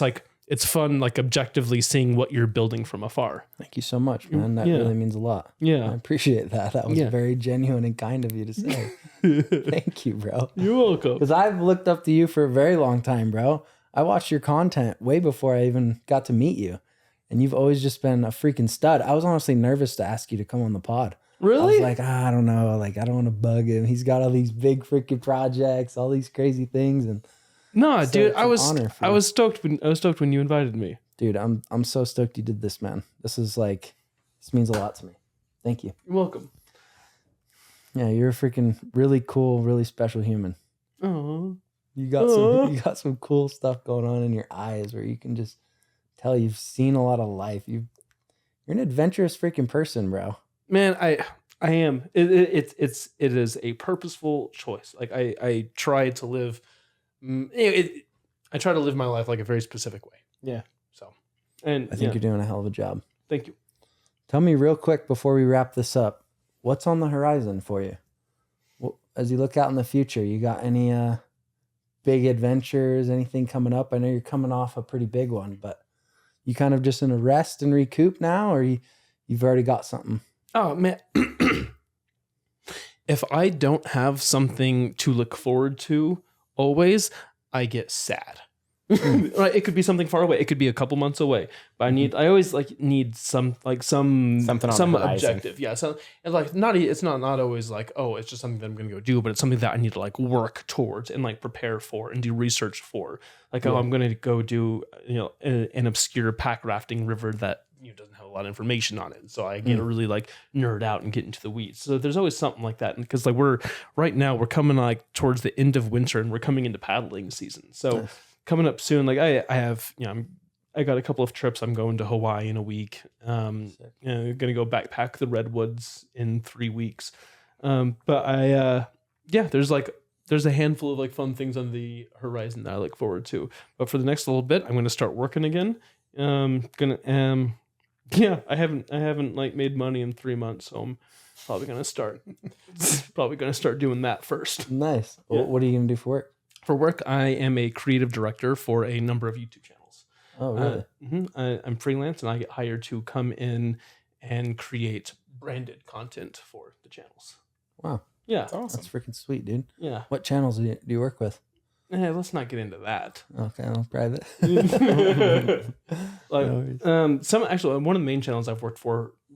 like. It's fun, like objectively seeing what you're building from afar.
Thank you so much, man. That
Yeah.
really means a lot. I
Yeah.
appreciate that. That was
Yeah.
very genuine and kind of you to say. Thank you, bro.
You're welcome.
Because I've looked up to you for a very long time, bro. I watched your content way before I even got to meet you. And you've always just been a freaking stud. I was honestly nervous to ask you to come on the pod.
Really?
I was like, I don't know. Like, I don't want to bug him. He's got all these big freaking projects, all these crazy things. And
no,
so
dude,
it's an honor for
I
you.
was stoked when you invited me.
Dude, I'm so stoked you did this, man. This means a lot to me. Thank you.
You're welcome.
Yeah, you're a freaking really cool, really special human.
Oh,
You got some cool stuff going on in your eyes where you can just tell you've seen a lot of life. You're an adventurous freaking person, bro.
man, I am. It is a purposeful choice. Like I try to live. I try to live my life like a very specific way.
Yeah.
So, and
I think you're doing a hell of a job.
Thank you.
Tell me real quick before we wrap this up, what's on the horizon for you? As you look out in the future, you got any big adventures, anything coming up? I know you're coming off a pretty big one, but you kind of just in a rest and recoup now, or you've already got something?
Oh man, if I don't have something to look forward to always, I get sad. Right? It could be something far away. It could be a couple months away. But I always need some
Something on the horizon.
objective. Yeah. So and like it's not always like, oh, it's just something that I'm gonna go do, but it's something that I need to like work towards and like prepare for and do research for. Like, oh, I'm gonna go do an obscure pack rafting river that doesn't have a lot of information on it. So I get to really like nerd out and get into the weeds. So there's always something like that. And because like we're coming like towards the end of winter and we're coming into paddling season. So coming up soon, like I have, I got a couple of trips. I'm going to Hawaii in a week. Going to go backpack the redwoods in 3 weeks. But there's a handful of like fun things on the horizon that I look forward to. But for the next little bit, I'm going to start working again. I haven't like made money in 3 months, so I'm probably going to start doing that first.
Nice.
Yeah.
What are you going to do for work?
For work, I am a creative director for a number of YouTube channels.
Oh, really?
I'm freelance, and I get hired to come in and create branded content for the channels.
Wow.
Yeah.
That's awesome.
That's freaking sweet, dude.
Yeah.
What channels do you work with?
Let's not get into that.
Okay, I'll private.
Like,
No
one of the main channels I've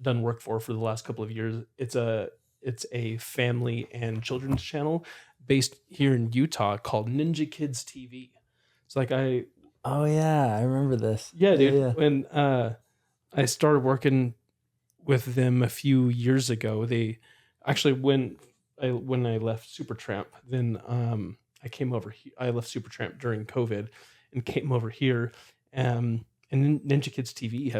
done work for the last couple of years. It's a family and children's channel based here in Utah called Ninja Kids TV. It's like
Oh yeah, I remember this.
yeah, dude.
Yeah.
When I started working with them a few years ago, they actually when I left Supertramp, then I came over here. I left Supertramp during COVID and came over here. And Ninja Kids TV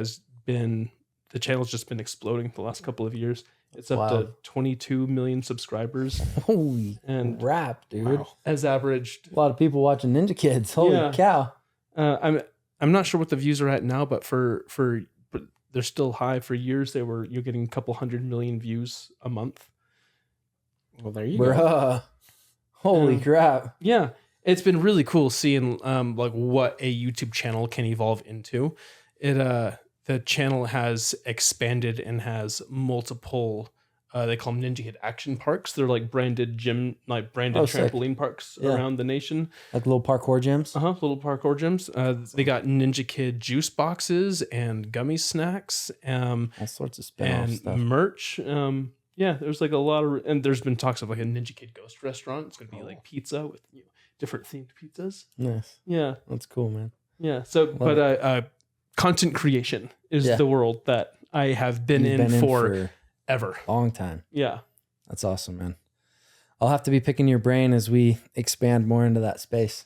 the channel's just been exploding the last couple of years. It's up to 22 million subscribers.
Holy
And
crap, dude.
has averaged.
A lot of people watching Ninja Kids. Holy
Yeah.
cow.
I'm not sure what the views are at now, but but they're still high. For years, you're getting a couple 100 million views a month.
Well, there you go.
Bruh. Holy crap.
Yeah, it's been really cool seeing like what a YouTube channel can evolve into. The channel has expanded and has multiple. They call them Ninja Kid Action Parks. They're like branded trampoline parks around the nation.
Like little parkour gyms?
Little parkour gyms. They got Ninja Kid juice boxes and gummy snacks.
All sorts of spin-off
And
stuff.
merch. Yeah, there's like a lot of, and there's been talks of like a Ninja Kid ghost restaurant. It's gonna be like pizza with different themed pizzas.
Nice.
Yeah,
That's cool, man.
yeah. So, content creation is the world that I have been
You've
in for ever.
a long time.
Yeah.
That's awesome, man. I'll have to be picking your brain as we expand more into that space.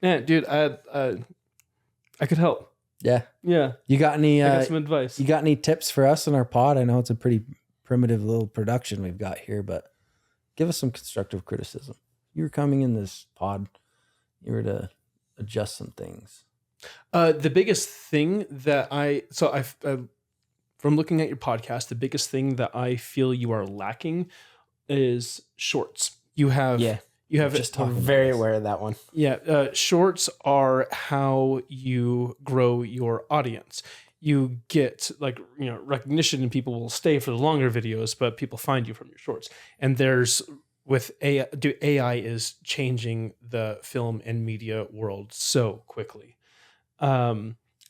Yeah, dude. I could help.
Yeah.
Yeah.
You got any
I got some advice.
you got any tips for us in our pod? I know it's a pretty primitive little production we've got here, but give us some constructive criticism. You were coming in this pod, you were to adjust some things.
The biggest thing that from looking at your podcast, the biggest thing that I feel you are lacking is shorts. You have
Just talking about
Very
this.
aware of that one.
Yeah, shorts are how you grow your audience. You get recognition, and people will stay for the longer videos, but people find you from your shorts. And there's with AI is changing the film and media world so quickly.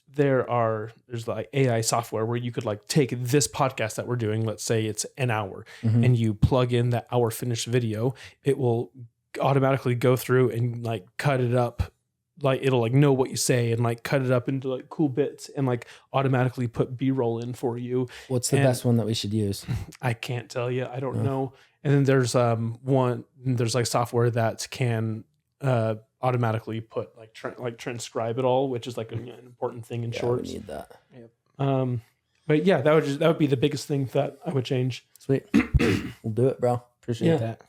There's like AI software where you could like take this podcast that we're doing, let's say it's an hour, and you plug in that hour finished video, it will automatically go through and like cut it up. Like it'll like know what you say and like cut it up into like cool bits and like automatically put B-roll in for you.
What's the best one that we should use?
I can't tell you. I don't know. And then there's there's like software that can automatically put like transcribe it all, which is like an important thing in shorts.
We need that.
Yep. But yeah, that would be the biggest thing that I would change.
Sweet. We'll do it, bro.
Appreciate that.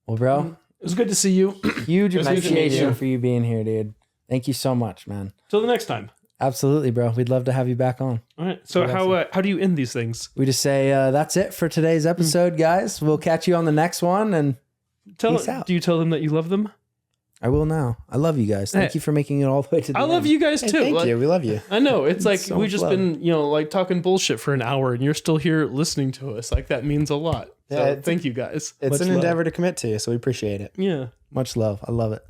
Well, bro,
it was good to see you.
Huge appreciation for you being here, dude. Thank you so much, man.
Till the next time.
Absolutely, bro. We'd love to have you back on.
All right. So how do you end these things?
We just say that's it for today's episode, guys. We'll catch you on the next one, and peace out.
Do you tell them that you love them?
I will now. I love you guys. Thank you for making it all the way to the end.
I love you guys too.
Thank you. We love you.
I know. It's like
so
we've
much
just
love.
been, like talking bullshit for an hour and you're still here listening to us. Like that means a lot.
Yeah,
So thank you guys.
It's
Much
an
love.
endeavor to commit to, so we appreciate it.
Yeah.
Much love. I love it.